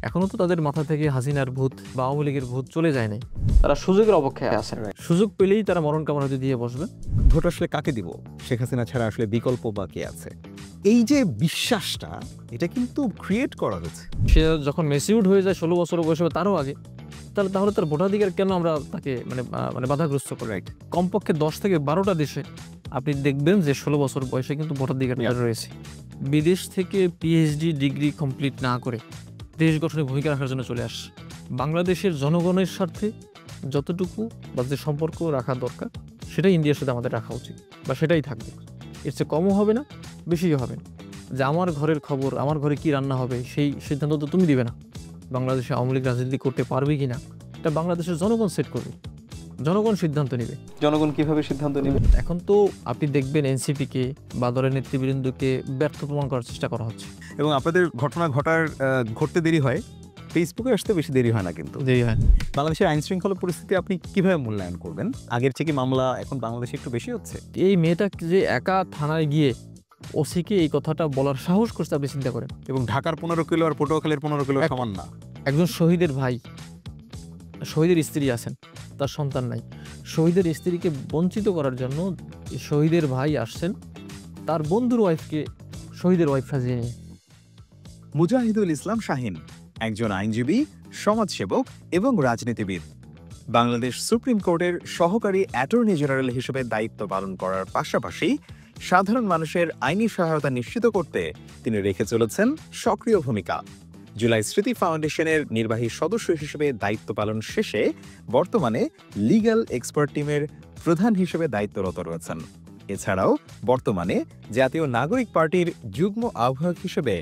এখনো তো তাদের মাথা থেকে হাসিনার ভূত বা আওয়ামী লীগের ভূত চলে যায় নাই। তারা সুযোগের অপেক্ষায় আছেন, সুযোগ পেলেই তারা মরণ কামনা দিয়ে বসবে। ভোট আসলে কাকে দিব, শেখ হাসিনা ছাড়া আসলে বিকল্প বা কে আছে? এই যে বিশ্বাসটা, এটা কিন্তু ক্রিয়েট করা হয়েছে। সে যখন মেচিউরড হয়ে যায় 16 বছর বয়স হবে তারও আগে, তাহলে তার ভোটাধিকার কেন আমরা তাকে মানে বাধাগ্রস্ত করি? কমপক্ষে 10 থেকে 12টা দেশে আপনি দেখবেন যে 16 বছর বয়সে কিন্তু ভোটাধিকার রয়েছে। বিদেশ থেকে পিএইচডি ডিগ্রি কমপ্লিট না করে দেশ গঠনে ভূমিকা রাখার জন্য চলে আসে। বাংলাদেশের জনগণের স্বার্থে যতটুকু বা যে সম্পর্ক রাখা দরকার সেটাই ইন্ডিয়ার সাথে আমাদের রাখা উচিত, বা সেটাই থাকবে। এর চেয়ে কমও হবে না, বেশিও হবে না। যে আমার ঘরের খবর, আমার ঘরে কি রান্না হবে, সেই সিদ্ধান্ত তো তুমি দিবে না। বাংলাদেশে আওয়ামী লীগ রাজনীতি করতে পারবে কি না, এটা বাংলাদেশের জনগণ সেট করবে, জনগণ সিদ্ধান্ত নেবে। জনগণ কিভাবে সিদ্ধান্ত নেবে? এখন তো আপনি দেখবেন এনসিপিকে বা দলের নেতৃবৃন্দকে ব্যর্থ প্রমাণ করার চেষ্টা করা হচ্ছে। এবং আপনাদের ঘটনা ঘটতে দেরি হয়, ফেসবুকে আসতে বেশি দেরি হয় না। কিন্তু দেরি হয়। বাংলাদেশের আইন শৃঙ্খলা পরিস্থিতি আপনি কিভাবে মূল্যায়ন করবেন? আগের থেকে মামলা এখন বাংলাদেশে একটু বেশি হচ্ছে। এই মেয়েটা যে একা থানায় গিয়ে ওসিকে এই কথাটা বলার সাহস করছে, আপনি চিন্তা করেন। এবং ঢাকার 15 কিলো আর পটুয়াখালীর 15 কিলো সমান না। একজন শহীদের ভাই, শহীদের স্ত্রী আছেন, তার সন্তান নাই, শহীদের স্ত্রীকে বঞ্চিত করার জন্য শহীদের ভাই আসছেন তার বন্ধুর ওয়াইফকে শহীদের ওয়াইফ সাজিয়ে নিয়ে। মুজাহিদুল ইসলাম শাহীন একজন আইনজীবী, সমাজসেবক এবং রাজনীতিবিদ। বাংলাদেশ সুপ্রিম কোর্টের সহকারী অ্যাটর্নি জেনারেল হিসেবে দায়িত্ব পালন করার পাশাপাশি সাধারণ মানুষের আইনি সহায়তা নিশ্চিত করতে তিনি রেখে চলেছেন সক্রিয় ভূমিকা। জুলাই স্মৃতি ফাউন্ডেশনের নির্বাহী সদস্য হিসেবে দায়িত্ব পালন শেষে বর্তমানে লিগ্যাল এক্সপার্ট টিমের প্রধান হিসেবে দায়িত্বরত রয়েছেন। এছাড়াও বর্তমানে জাতীয় নাগরিক পার্টির যুগ্ম আহ্বায়ক হিসেবে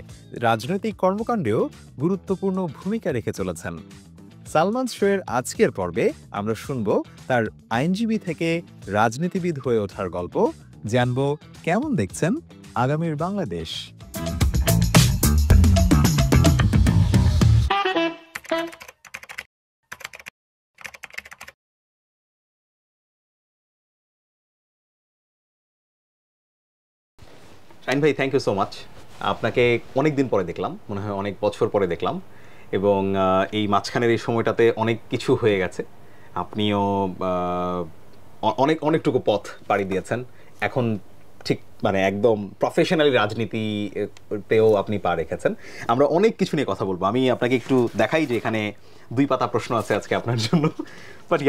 রাজনৈতিক কর্মকাণ্ডেও গুরুত্বপূর্ণ ভূমিকা রেখে চলেছেন। সালমান শোয়ের আজকের পর্বে আমরা শুনব তার আইনজীবী থেকে রাজনীতিবিদ হয়ে ওঠার গল্প, জানব কেমন দেখছেন আগামীর বাংলাদেশ। শাহিন ভাই, থ্যাংক ইউ সো মাচ। আপনাকে অনেক দিন পরে দেখলাম, মনে হয় অনেক বছর পরে দেখলাম, এবং এই মাঝখানের এই সময়টাতে অনেক কিছু হয়ে গেছে। আপনিও অনেকটুকু পথ পাড়ি দিয়েছেন। এখন ঠিক মানে একদম প্রফেশনালি রাজনীতিতেও আপনি পা রেখেছেন। আমরা অনেক কিছু নিয়ে কথা বলবো। আমি আপনাকে একটু দেখাই যে এখানে 2 পাতা প্রশ্ন আছে আজকে আপনার জন্য। But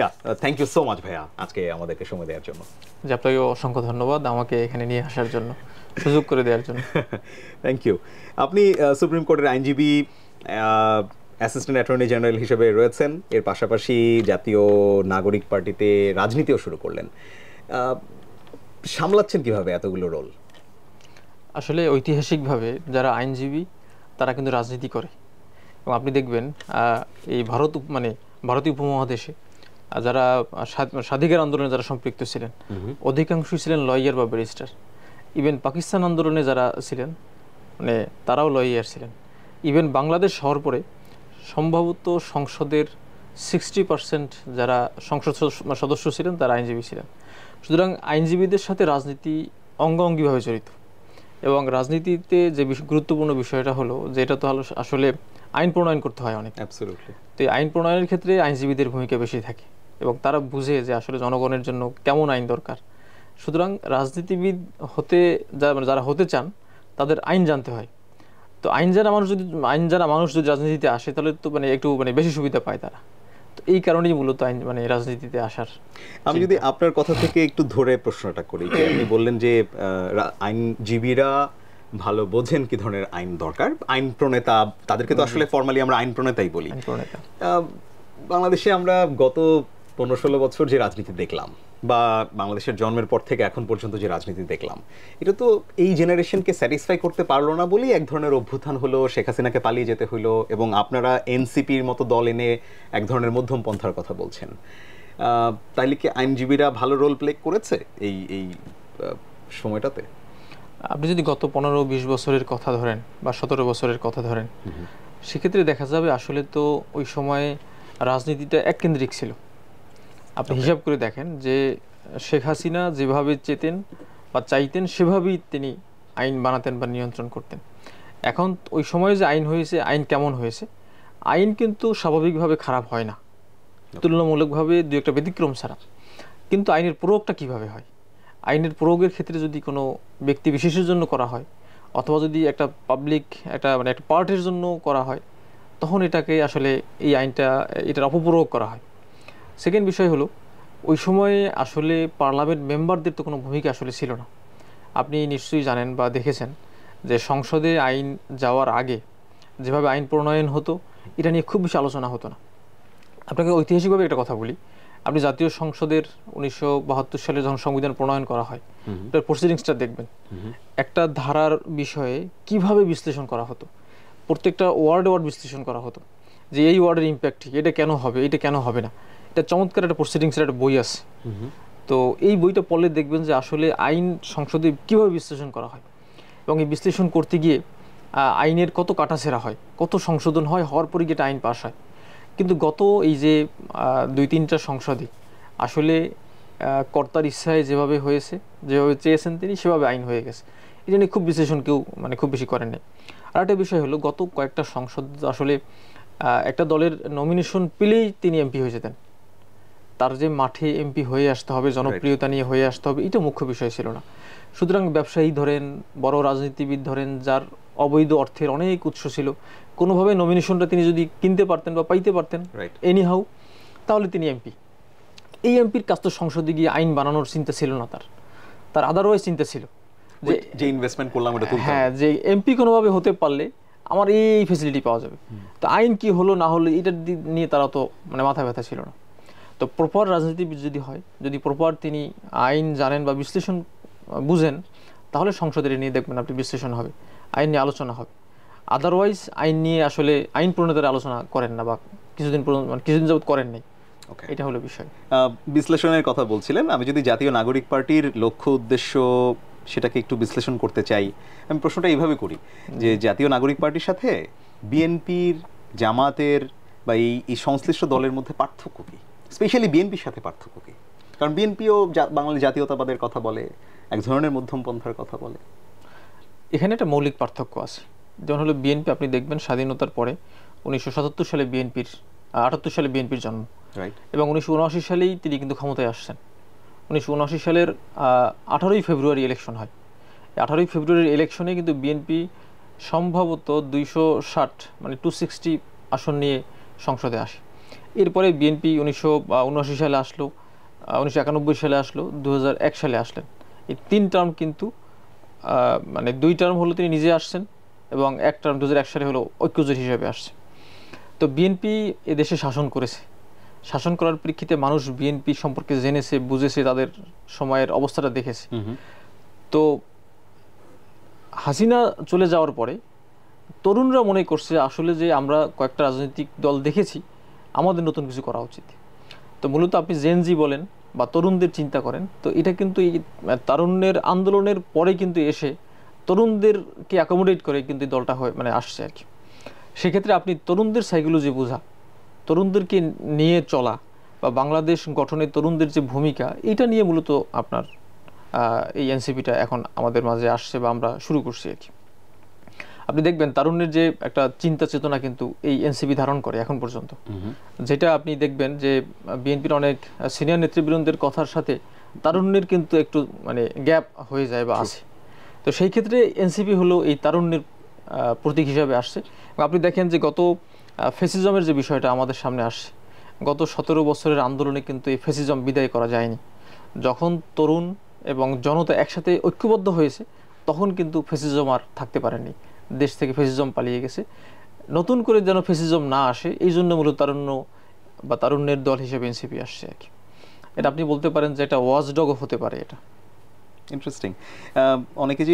thank you so much ভাইয়া, আজকে আমাদেরকে সময় দেওয়ার জন্য। যে আপনাকে অসংখ্য ধন্যবাদ আমাকে এখানে নিয়ে আসার জন্য, সুযোগ করে দেওয়ার জন্য। Thank you. আপনি সুপ্রিম কোর্টের আইনজীবী, অ্যাসিস্ট্যান্ট অ্যাটর্নি জেনারেল হিসেবে রয়েছেন, এর পাশাপাশি জাতীয় নাগরিক পার্টিতে রাজনীতিও শুরু করলেন। সামলাচ্ছেন কিভাবে এতগুলো রোল? আসলে ঐতিহাসিকভাবে যারা আইনজীবী তারা কিন্তু রাজনীতি করে, এবং আপনি দেখবেন এই ভারতীয় উপমহাদেশে যারা স্বাধিকার আন্দোলনে যারা সম্পৃক্ত ছিলেন অধিকাংশই ছিলেন লয়ার বা ব্যারিস্টার। ইভেন পাকিস্তান আন্দোলনে যারা ছিলেন তারাও লয়ার ছিলেন। ইভেন বাংলাদেশ হওয়ার পরে সম্ভবত সংসদের 60% যারা সংসদ সদস্য ছিলেন তারা আইনজীবী ছিলেন। সুতরাং আইনজীবীদের সাথে রাজনীতি অঙ্গাঙ্গিভাবে জড়িত। এবং রাজনীতিতে যে গুরুত্বপূর্ণ বিষয়টা হলো যে এটা তো আসলে আইন প্রণয়ন করতে হয় অনেক। অ্যাবসলিউটলি। তো এই আইন প্রণয়নের ক্ষেত্রে আইনজীবীদের ভূমিকা বেশি থাকে, এবং তারা বুঝে যে আসলে জনগণের জন্য কেমন আইন দরকার। সুতরাং রাজনীতিবিদ হতে যারা হতে চান তাদের আইন জানতে হয়। তো আইন জানা মানুষ যদি রাজনীতিতে আসে তাহলে তো একটু বেশি সুবিধা পায় তারা। তো এই কারণেই মূলত আইন রাজনীতিতে আসার। আমি যদি আপনার কথা থেকে একটু ধরে প্রশ্নটা করি, আপনি বললেন যে আইনজীবীরা ভালো বোঝেন কি ধরনের আইন দরকার। আইন প্রণেতা, তাদেরকে তো আসলে ফর্মালি আমরা আইন প্রণেতাই বলি। বাংলাদেশে আমরা গত 15-16 বছর যে রাজনীতি দেখলাম, বা বাংলাদেশের জন্মের পর থেকে এখন পর্যন্ত যে রাজনীতি দেখলাম, এটা তো এই জেনারেশনকে স্যাটিসফাই করতে পারলো না বলেই এক ধরনের অভ্যুত্থান হলো, শেখ হাসিনাকে পালিয়ে যেতে হলো, এবং আপনারা এনসিপির মতো দল এনে এক ধরনের মধ্যম পন্থার কথা বলছেন। তাইলে কি আইনজীবীরা ভালো রোল প্লে করেছে এই সময়টাতে? আপনি যদি গত 15-20 বছরের কথা ধরেন বা 17 বছরের কথা ধরেন, সেক্ষেত্রে দেখা যাবে আসলে তো ওই সময়ে রাজনীতিটা এককেন্দ্রিক ছিল। আপনি হিসাব করে দেখেন যে শেখ হাসিনা যেভাবে চেতেন বা চাইতেন সেভাবেই তিনি আইন বানাতেন বা নিয়ন্ত্রণ করতেন। এখন ওই সময়ে যে আইন হয়েছে, আইন কেমন হয়েছে আইন কিন্তু স্বাভাবিকভাবে খারাপ হয় না, তুলনামূলকভাবে দু একটা ব্যতিক্রম ছাড়া। কিন্তু আইনের প্রয়োগটা কিভাবে হয়, আইনের প্রয়োগের ক্ষেত্রে যদি কোনো ব্যক্তি বিশেষের জন্য করা হয় অথবা যদি একটা পাবলিক একটা মানে একটা পার্টির জন্য করা হয়, তখন এটাকে আসলে এই আইনটা এটার অপপ্রয়োগ করা হয়। সেকেন্ড বিষয় হলো, ওই সময়ে আসলে পার্লামেন্ট মেম্বারদের তো কোনো ভূমিকা আসলে ছিল না। আপনি নিশ্চয়ই জানেন বা দেখেছেন যে সংসদে আইন যাওয়ার আগে যেভাবে আইন প্রণয়ন হতো, এটা নিয়ে খুব বেশি আলোচনা হতো না। আপনাকে ঐতিহাসিকভাবে একটা কথা বলি, আপনি জাতীয় সংসদের 1972 সালে যখন সংবিধান প্রণয়ন করা হয়, এটার প্রসিডিংসটা দেখবেন, একটা ধারার বিষয়ে কিভাবে বিশ্লেষণ করা হতো, প্রত্যেকটা ওয়ার্ড বিশ্লেষণ করা হতো যে এই ওয়ার্ডের ইম্প্যাক্ট এটা কেন হবে, এটা কেন হবে না। এটা চমৎকার একটা প্রসিডিংসের একটা বই আছে। তো এই বইটা পড়লে দেখবেন যে আসলে আইন সংসদে কীভাবে বিশ্লেষণ করা হয়, এবং এই বিশ্লেষণ করতে গিয়ে আইনের কত কাটাছেঁড়া হয়, কত সংশোধন হয়, হওয়ার পরে গিয়ে আইন পাস হয়। কিন্তু গত এই যে 2-3টা সংসদে আসলে কর্তার ইচ্ছায় যেভাবে হয়েছে, যেভাবে চেয়েছেন তিনি, সেভাবে আইন হয়ে গেছে। এটা নিয়ে খুব বিশ্লেষণ কেউ মানে খুব বেশি করেন নাই। আর একটা বিষয় হলো, গত কয়েকটা সংসদ আসলে একটা দলের নমিনেশন পেলেই তিনি এমপি হয়ে যেতেন। তার যে মাঠে এমপি হয়ে আসতে হবে, জনপ্রিয়তা নিয়ে হয়ে আসতে হবে, এটা মুখ্য বিষয় ছিল না। সুতরাং ব্যবসায়ী ধরেন, বড় রাজনীতিবিদ ধরেন, যার অবৈধ অর্থের অনেক উৎস ছিল, কোনোভাবে নমিনেশনটা তিনি যদি কিনতে পারতেন বা পাইতে পারতেন এনি হাউ, তাহলে তিনি এমপি। এই এমপির কাজ তো সংসদে গিয়ে আইন বানানোর চিন্তা ছিল না, তার আদারওয়াইজ চিন্তা ছিল যে ইনভেস্টমেন্ট করলাম এটা তুলতে হবে। হ্যাঁ, যে এমপি কোনোভাবে হতে পারলে আমার এই ফেসিলিটি পাওয়া যাবে। তো আইন কি হলো না হলো এটা নিয়ে তারা তো মানে মাথা ব্যথা ছিল না। তো প্রপার রাজনীতিবিদ যদি হয়, যদি প্রপার তিনি আইন জানেন বা বিশ্লেষণ বুঝেন, তাহলে সংসদের নিয়ে দেখবেন আপনি বিশ্লেষণ হবে, আইন নিয়ে আলোচনা হবে। আদারওয়াইজ আইন নিয়ে আসলে আইন প্রণেতারা আলোচনা করেন না, বা কিছুদিন যাবত করেন নাই। এটা হলো বিষয়। বিশ্লেষণের কথা বলছিলেন, আমি যদি জাতীয় নাগরিক পার্টির লক্ষ্য উদ্দেশ্য সেটাকে একটু বিশ্লেষণ করতে চাই, আমি প্রশ্নটা এইভাবে করি যে জাতীয় নাগরিক পার্টির সাথে বিএনপির, জামাতের বা এই সংশ্লিষ্ট দলের মধ্যে পার্থক্য কি? স্পেশালি বিএনপির সাথে পার্থক্য কি? কারণ বিএনপিও বাঙালি জাতীয়তাবাদের কথা বলে, এক ধরনের মধ্যমপন্থার কথা বলে। এখানে একটা মৌলিক পার্থক্য আছে। যেমন হলো বিএনপি, আপনি দেখবেন স্বাধীনতার পরে 1977 সালে বিএনপির 78 সালে বিএনপির জন্ম, এবং 1979 সালেই তিনি কিন্তু ক্ষমতায় আসছেন। 1979 সালের 18ই ফেব্রুয়ারি ইলেকশন হয়। 18ই ফেব্রুয়ারির ইলেকশনে কিন্তু বিএনপি সম্ভবত 260 মানে 260 আসন নিয়ে সংসদে আসে। এরপরে বিএনপি 1979 সালে আসলো, 1991 সালে আসলো, 2001 সালে আসলেন। এই 3 টার্ম কিন্তু মানে 2 টার্ম হলো তিনি নিজে আসছেন, এবং 1 টার্ম 2001 সালে হলো ঐক্যজোট হিসেবে আসছে। তো বিএনপি এদেশে শাসন করেছে। শাসন করার প্রেক্ষিতে মানুষ বিএনপি সম্পর্কে জেনেছে, বুঝেছে, তাদের সময়ের অবস্থাটা দেখেছে। তো হাসিনা চলে যাওয়ার পরে তরুণরা মনে করছে আসলে যে আমরা কয়েকটা রাজনৈতিক দল দেখেছি, আমাদের নতুন কিছু করা উচিত। তো মূলত আপনি জেনজি বলেন বা তরুণদের চিন্তা করেন, তো এটা কিন্তু এই তারুণ্যের আন্দোলনের পরে কিন্তু এসে তরুণদেরকে অ্যাকোমোডেট করে কিন্তু এই দলটা হয়ে মানে আসছে আর কি। সেক্ষেত্রে আপনি তরুণদের সাইকোলজি বোঝা, তরুণদেরকে নিয়ে চলা বা বাংলাদেশ গঠনে তরুণদের যে ভূমিকা, এটা নিয়ে মূলত আপনার এই এনসিপিটা এখন আমাদের মাঝে আসছে বা আমরা শুরু করছি আর কি। আপনি দেখবেন তারুণ্যের যে একটা চিন্তা চেতনা কিন্তু এই এনসিপি ধারণ করে এখন পর্যন্ত, যেটা আপনি দেখবেন যে বিএনপির অনেক সিনিয়র নেতৃবৃন্দের কথার সাথে তারুণ্যের কিন্তু একটু মানে গ্যাপ হয়ে যায় বা আছে। তো সেই ক্ষেত্রে এনসিপি হলো এই তারুণ্যের প্রতীক হিসাবে আসছে। এবং আপনি দেখেন যে গত ফ্যাসিজমের যে বিষয়টা আমাদের সামনে আসছে, গত 17 বছরের আন্দোলনে কিন্তু এই ফ্যাসিজম বিদায় করা যায়নি। যখন তরুণ এবং জনতা একসাথে ঐক্যবদ্ধ হয়েছে, তখন কিন্তু ফ্যাসিজম আর থাকতে পারেনি, দেশ থেকে ফ্যাসিজম পালিয়ে গেছে। নতুন করে যেন ফ্যাসিজম না আসে, এই জন্য মূলত তারুণ্য বা তারুণ্যের দল হিসেবে এনসিপি আসছে আর কি। এটা আপনি বলতে পারেন যে এটা ওয়াচডগ হতে পারে। এটা ইন্টারেস্টিং। অনেকে যে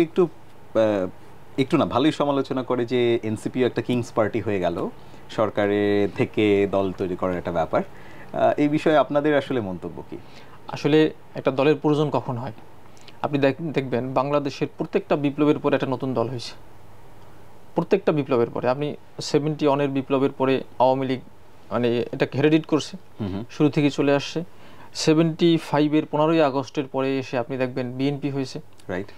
একটু না ভালোই সমালোচনা করে যে এনসিপিও একটা কিংস পার্টি হয়ে গেল, সরকারের থেকে দল তৈরি করার একটা ব্যাপার। এই বিষয়ে আপনাদের আসলে মন্তব্য কি? আসলে একটা দলের প্রয়োজন কখন হয়, আপনি দেখবেন বাংলাদেশের প্রত্যেকটা বিপ্লবের পরে একটা নতুন দল হয়েছে। প্রত্যেকটা বিপ্লবের পরে, আপনি 71-এর বিপ্লবের পরে আওয়ামী লীগ মানে এটাকে হেরিডিট করছে, শুরু থেকে চলে আসছে। 75-এর 15ই আগস্টের পরে এসে আপনি দেখবেন বিএনপি হয়েছে। রাইট।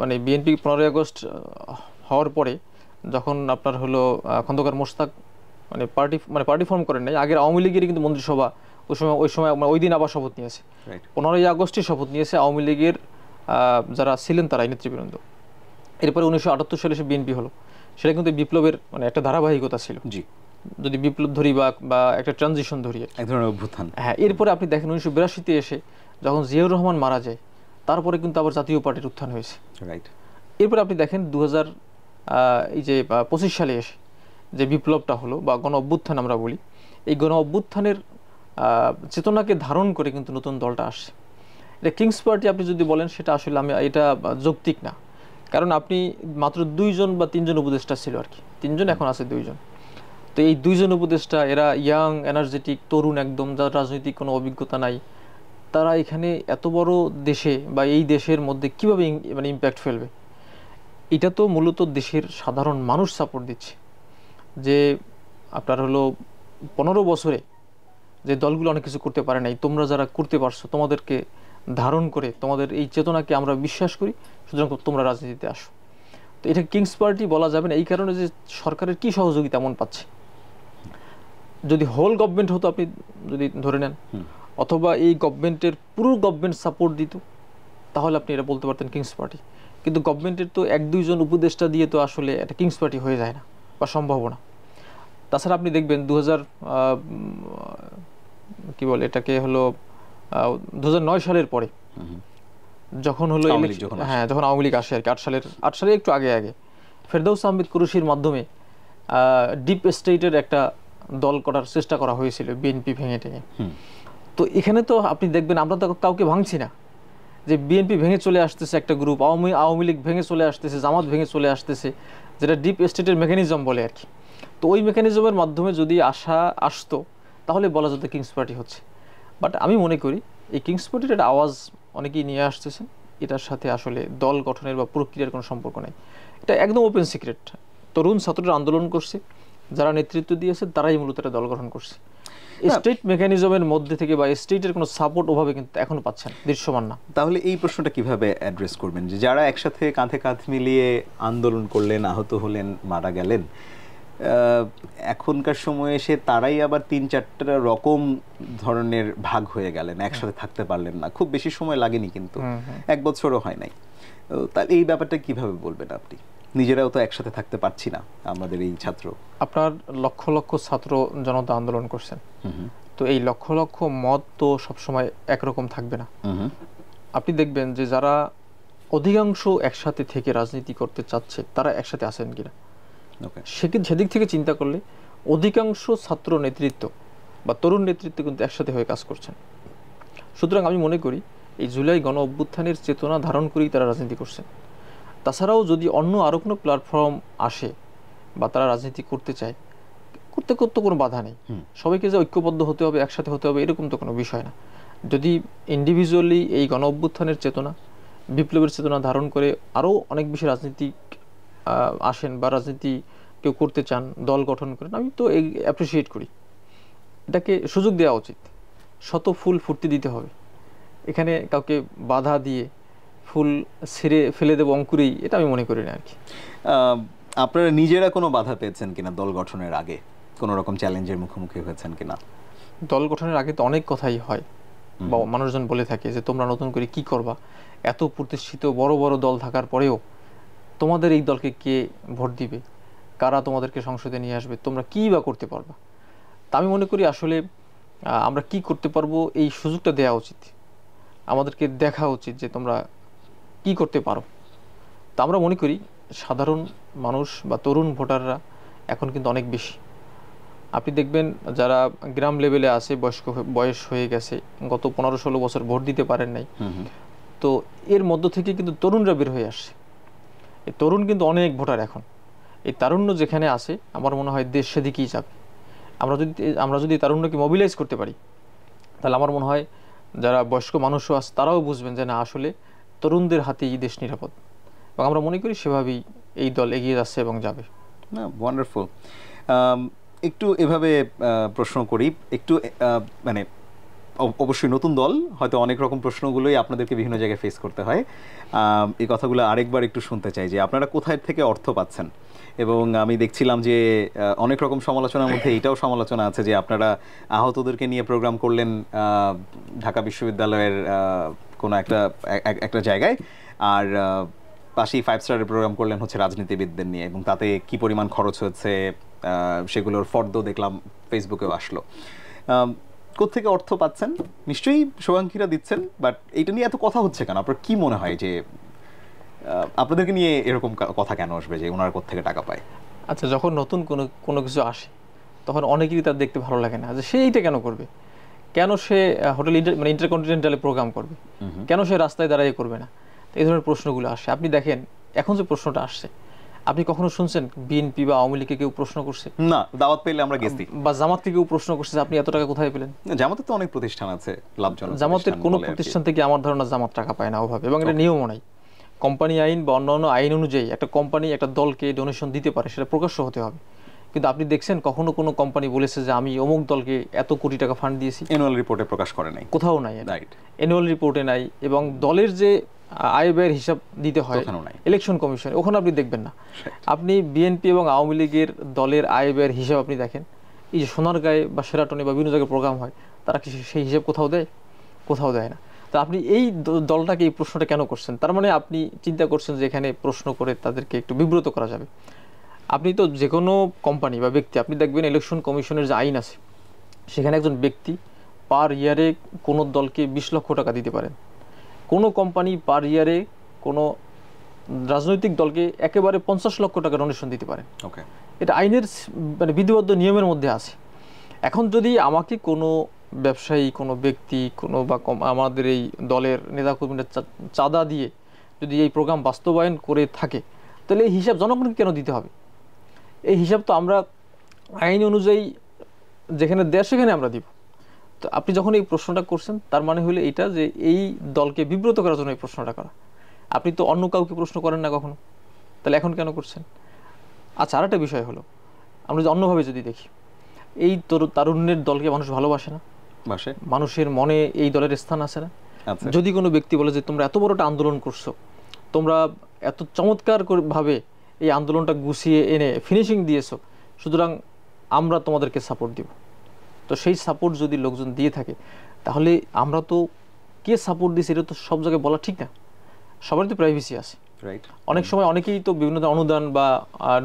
মানে বিএনপি 15ই আগস্ট হওয়ার পরে যখন আপনার হলো খন্দকার মোশতাক পার্টি ফর্ম করেন নাই, আগের আওয়ামী লীগেরই কিন্তু মন্ত্রিসভা ওই সময় ওই দিন আবার শপথ নিয়েছে। 15ই আগস্টে শপথ নিয়েছে আওয়ামী লীগের যারা ছিলেন তারাই নেতৃবৃন্দ। এরপরে 1978 সালে সে বিএনপি হলো, সেটা কিন্তু বিপ্লবের একটা ধারাবাহিকতা ছিল, জি, যদি বিপ্লব ধরি বা একটা ট্রানজিশন ধরি, এক ধরনের অভ্যুত্থান। হ্যাঁ, এরপরে আপনি দেখেন 1982-তে এসে যখন জিয়াউর রহমান মারা যায়, তারপরে কিন্তু আবার জাতীয় পার্টির উত্থান হয়েছে। রাইট। এরপরে আপনি দেখেন 2025 সালে এসে যে বিপ্লবটা হলো বা গণ অভ্যুত্থান আমরা বলি, এই গণ অভ্যুত্থানের চেতনাকে ধারণ করে কিন্তু নতুন দলটা আসছে। এটা কিংস পার্টি আপনি যদি বলেন, সেটা আসলে এটা যৌক্তিক না, কারণ আপনি মাত্র 2 জন বা 3 জন উপদেষ্টা ছিল আর কি, 3 জন, এখন আছে 2 জন। তো এই 2 জন উপদেষ্টা, এরা ইয়াং, এনার্জেটিক, তরুণ একদম, যার রাজনৈতিক কোনো অভিজ্ঞতা নাই, তারা এখানে এত বড় দেশে বা এই দেশের মধ্যে কীভাবে ইম্প্যাক্ট ফেলবে? এটা তো মূলত দেশের সাধারণ মানুষ সাপোর্ট দিচ্ছে, যে আপনার হলো 15 বছরে যে দলগুলো অনেক কিছু করতে পারে নাই, তোমরা যারা করতে পারছো, তোমাদেরকে ধারণ করে, তোমাদের এই চেতনাকে আমরা বিশ্বাস করি, সুতরাং তোমরা রাজনীতিতে আসো। তো এটা কিংস পার্টি বলা যাবে না এই কারণে যে সরকারের কি সহযোগিতা এমন পাচ্ছে। যদি হোল গভর্নমেন্ট হতো, আপনি যদি ধরে নেন, অথবা এই গভর্নমেন্টের পুরো গভর্নমেন্ট সাপোর্ট দিত, তাহলে আপনি এটা বলতে পারতেন কিংস পার্টি। কিন্তু গভর্নমেন্টের তো 1-2 জন উপদেষ্টা দিয়ে তো আসলে এটা কিংস পার্টি হয়ে যায় না বা সম্ভব না। তাছাড়া আপনি দেখবেন 2009 সালের পরে যখন হলো যখন আওয়ামী লীগ আসে আর কি, 8 সালের একটু আগে ফেরদৌস আহমেদ কুরুশির মাধ্যমে ডিপ স্টেটের একটা দল করার চেষ্টা করা হয়েছিল, বিএনপি ভেঙে টেঙে। তো এখানে তো আপনি দেখবেন আমরা তো কাউকে ভাঙছি না, যে বিএনপি ভেঙে চলে আসতেছে একটা গ্রুপ, আওয়ামী লীগ ভেঙে চলে আসতেছে, জামাত ভেঙে চলে আসতেছে, যেটা ডিপ স্টেটের মেকানিজম বলে আর কি। তো ওই মেকানিজমের মাধ্যমে যদি আসতো, তাহলে বলা যেত কিংস পার্টি হচ্ছে। বাট আমি মনে করি এই কিংস পার্টির একটা আওয়াজ অনেকেই নিয়ে আসতেছেন, এটার সাথে আসলে দল গঠনের বা প্রক্রিয়ার কোনো সম্পর্ক নেই। এটা একদম ওপেন সিক্রেট, তরুণ ছাত্ররা আন্দোলন করছে, যারা নেতৃত্ব দিয়েছে তারাই মূলত এটা দল গঠন করছে। স্টেট মেকানিজমের মধ্যে থেকে বা স্টেটের কোনো সাপোর্ট ওভাবে কিন্তু এখনো পাচ্ছেন, দৃশ্যমান না। তাহলে এই প্রশ্নটা কিভাবে অ্যাড্রেস করবেন, যে যারা একসাথে কাঁধে কাঁধ মিলিয়ে আন্দোলন করলেন, আহত হলেন, মারা গেলেন, এখনকার সময়ে এসে তারাই আবার 3-4টা রকম ধরনের ভাগ হয়ে গেলেন, একসাথে থাকতে পারলেন না। খুব বেশি সময় লাগেনি, কিন্তু 1 বছরও হয় নাই। তাহলে এই ব্যাপারটা কিভাবে বলবেন আপনি? নিজেরাও তো একসাথে থাকতে পারছি না আমাদের এই ছাত্র। আপনার লক্ষ লক্ষ ছাত্র জনতা আন্দোলন করছেন, তো এই লক্ষ লক্ষ মত তো সবসময় একরকম থাকবে না। আপনি দেখবেন যে যারা অধিকাংশ একসাথে থেকে রাজনীতি করতে চাচ্ছে, তারা একসাথে আসেন কিনা। সেদিক থেকে চিন্তা করলে অধিকাংশ ছাত্র নেতৃত্ব বা তরুণ নেতৃত্ব কিন্তু একসাথে হয়ে কাজ করছেন। সুতরাং আমি মনে করি এই জুলাই গণ অভ্যুত্থানের চেতনা ধারণ করেই তারা রাজনীতি করছেন। তাছাড়াও যদি অন্য আরও কোনো প্ল্যাটফর্ম আসে বা তারা রাজনীতি করতে চায়, করতে কোনো বাধা নেই। সবাইকে যে ঐক্যবদ্ধ হতে হবে, একসাথে হতে হবে, এরকম তো কোনো বিষয় না। যদি ইন্ডিভিজুয়ালি এই গণ অভ্যুত্থানের চেতনা, বিপ্লবের চেতনা ধারণ করে আরও অনেক বেশি রাজনীতিক আসেন বা রাজনীতি কেউ করতে চান, দল গঠন করেন, আমি তো অ্যাপ্রিসিয়েট করি। এটাকে সুযোগ দেওয়া উচিত। শত ফুল ফুটতে দিতে হবে, এখানে কাউকে বাধা দিয়ে ফুল ছেড়ে ফেলে দেবো অঙ্কুরেই, এটা আমি মনে করি না আর কি। আপনারা নিজেরা কোনো বাধা পেয়েছেন কিনা দল গঠনের আগে? কোনো রকম চ্যালেঞ্জের মুখোমুখি হয়েছেন কিনা? দল গঠনের আগে তো অনেক কথাই হয় বা মানুষজন বলে থাকে যে তোমরা নতুন করে কি করবা, এত প্রতিষ্ঠিত বড় বড় দল থাকার পরেও তোমাদের এই দলকে কে ভোট দিবে, কারা তোমাদেরকে সংসদে নিয়ে আসবে, তোমরা কী বা করতে পারবা। তা আমি মনে করি আসলে আমরা কি করতে পারবো এই সুযোগটা দেওয়া উচিত, আমাদেরকে দেখা উচিত যে তোমরা কি করতে পারো। তা আমরা মনে করি সাধারণ মানুষ বা তরুণ ভোটাররা এখন কিন্তু অনেক বেশি। আপনি দেখবেন যারা গ্রাম লেভেলে আছে, বয়স হয়ে গেছে, গত 15-16 বছর ভোট দিতে পারেন নাই, তো এর মধ্য থেকে কিন্তু তরুণরা বের হয়ে আসছে। এই তরুণ কিন্তু অনেক ভোটার এখন। এই তারুণ্য যেখানে আছে, আমার মনে হয় দেশ সেদিকেই যাবে। আমরা যদি তারুণ্যকে মোবিলাইজ করতে পারি, তাহলে আমার মনে হয় যারা বয়স্ক মানুষও আছে তারাও বুঝবেন যে না, আসলে তরুণদের হাতেই দেশ নিরাপদ। এবং আমরা মনে করি সেভাবেই এই দল এগিয়ে যাচ্ছে এবং যাবে। না, ওয়ান্ডারফুল। একটু এভাবে প্রশ্ন করি, একটু মানে অবশ্যই নতুন দল, হয়তো অনেক রকম প্রশ্নগুলোই আপনাদেরকে বিভিন্ন জায়গায় ফেস করতে হয়। এই কথাগুলো আরেকবার একটু শুনতে চাই যে আপনারা কোথায় থেকে অর্থ পাচ্ছেন, এবং আমি দেখছিলাম যে অনেক রকম সমালোচনার মধ্যে এটাও সমালোচনা আছে যে আপনারা আহতদেরকে নিয়ে প্রোগ্রাম করলেন ঢাকা বিশ্ববিদ্যালয়ের কোনো একটা জায়গায়, আর পাশেই 5 স্টারের প্রোগ্রাম করলেন হচ্ছে রাজনীতিবিদদের নিয়ে, এবং তাতে কি পরিমাণ খরচ হচ্ছে সেগুলোর ফর্দ দেখলাম ফেসবুকেও আসলো। কোত্থেকে অর্থ পাচ্ছেন? নিশ্চয়ই শুভাঙ্গীরা দিচ্ছেন, বাট এইটা নিয়ে এত কথা হচ্ছে কেন? আপনার কি মনে হয় যে আপনাদেরকে নিয়ে এরকম কথা কেন আসবে যে ওনারা কোত্থেকে টাকা পায়? আচ্ছা, যখন নতুন কোনো কিছু আসে তখন অনেকেরই তার দেখতে ভালো লাগে না যে সে এইটা কেন করবে, কেন সে হোটেল মানে ইন্টারকন্টিনেন্টালে প্রোগ্রাম করবে, কেন সে রাস্তায় দাঁড়িয়ে করবে না, এই ধরনের প্রশ্নগুলো আসে। আপনি দেখেন এখন যে প্রশ্নটা আসছে, আপনি কখনো শুনছেন বিএনপি বা আওয়ামী লীগকে কেউ প্রশ্ন করছে? না, দাওয়াত পেলে আমরা গেছি। বা জামাতকে কেউ প্রশ্ন করছে আপনি এত টাকা কোথায় পেলেন? জামাতের তো অনেক প্রতিষ্ঠান আছে লাভজনক। জামাতের কোনো প্রতিষ্ঠান থেকে আমার ধারণা জামাত টাকা পায় না ওভাবে, এবং এটা নিয়মও নাই। কোম্পানি আইন বা অন্যান্য আইন অনুযায়ী একটা কোম্পানি একটা দলকে ডোনেশন দিতে পারে, সেটা প্রকাশ্য হতে হবে। কিন্তু আপনি দেখছেন কখনো কোনো কোম্পানি বলেছে যে আমি অমুক দলকে এত কোটি টাকা ফান্ড দিয়েছি? অ্যানুয়াল রিপোর্টে প্রকাশ করে নাই, কোথাও নাই, রাইট? অ্যানুয়াল রিপোর্টে নাই, এবং দলের যে আয় ব্যয়ের হিসাব দিতে হয় ইলেকশন কমিশন, ওখানে আপনি দেখবেন না। আপনি বিএনপি এবং আওয়ামী লীগের দলের আয় ব্যয়ের হিসাব আপনি দেখেন, এই যে সোনারগাঁয়ে বা শেরাটনে বা বিভিন্ন জায়গায় প্রোগ্রাম হয়, তারা কি সেই হিসাব কোথাও দেয়? কোথাও দেয় না। তো আপনি এই দলটাকে এই প্রশ্নটা কেন করছেন? তার মানে আপনি চিন্তা করছেন যে এখানে প্রশ্ন করে তাদেরকে একটু বিব্রত করা যাবে। আপনি তো যে কোনো কোম্পানি বা ব্যক্তি, আপনি দেখবেন ইলেকশন কমিশনের যে আইন আছে সেখানে একজন ব্যক্তি পার ইয়ারে কোনো দলকে 20 লক্ষ টাকা দিতে পারেন। কোনো কোম্পানি পার ইয়ারে কোনো রাজনৈতিক দলকে একেবারে 50 লক্ষ টাকা ডোনেশন দিতে পারে। ওকে, এটা আইনের মানে বিধিবদ্ধ নিয়মের মধ্যে আছে। এখন যদি আমাকে কোনো ব্যবসায়ী, কোনো ব্যক্তি, কোনো বা আমাদের এই দলের নেতাকর্মীরা চাঁদা দিয়ে যদি এই প্রোগ্রাম বাস্তবায়ন করে থাকে, তাহলে এই হিসাব জনগণকে কেন দিতে হবে? এই হিসাব তো আমরা আইন অনুযায়ী যেখানে দেয় সেখানে আমরা দিব। তো আপনি যখন এই প্রশ্নটা করছেন, তার মানে হলো এইটা যে এই দলকে বিব্রত করার জন্য এই প্রশ্নটা করা। আপনি তো অন্য কাউকে প্রশ্ন করেন না কখনো, তাহলে এখন কেন করছেন? আচ্ছা, আরেকটা বিষয় হলো, আমরা যদি অন্যভাবে যদি দেখি, এই তারুণ্যের দলকে মানুষ ভালোবাসে না? মানুষের মনে এই দলের স্থান আছে না? যদি কোনো ব্যক্তি বলে যে তোমরা এত বড় একটা আন্দোলন করছো, তোমরা এত চমৎকার ভাবে এই আন্দোলনটা গুছিয়ে এনে ফিনিশিং দিয়েছো, সুতরাং আমরা তোমাদেরকে সাপোর্ট দিব, তো সেই সাপোর্ট যদি লোকজন দিয়ে থাকে, তাহলে আমরা তো কে সাপোর্ট দিয়েছি এটা তো সব জায়গায় বলা ঠিক না। সবারই তো প্রাইভেসি আছে, রাইট? অনেক সময় অনেকেই তো বিভিন্ন অনুদান বা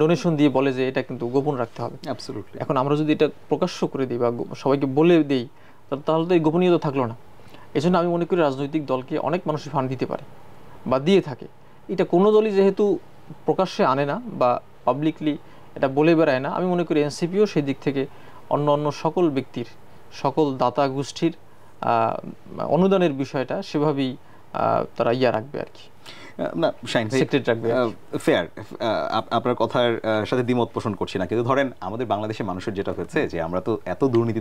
ডোনেশন দিয়ে বলে যে এটা কিন্তু গোপন রাখতে হবে। অ্যাবসলিউটলি। এখন আমরা যদি এটা প্রকাশ্য করে দিই বা সবাইকে বলে দিই, তাহলে তো এই গোপনীয়তা থাকলো না। এই জন্য আমি মনে করি রাজনৈতিক দলকে অনেক মানুষই ফান্ড দিতে পারে বা দিয়ে থাকে। এটা কোনো দলই যেহেতু প্রকাশ্যে আনে না বা পাবলিকলি এটা বলে বেড়ায় না, আমি মনে করি এনসিপিও সেই দিক থেকে অন্য সকল ব্যক্তির, সকল দাতা গোষ্ঠীর অনুদানের বিষয়টা সেভাবেই তারা রাখবে আর কি। না শাহিন ভাই, ফেয়ার, আপনার কথার সাথে দ্বিমত পোষণ করছি না, কিন্তু ধরেন আমাদের বাংলাদেশের মানুষের যেটা হয়েছে যে আমরা তো এত দুর্নীতি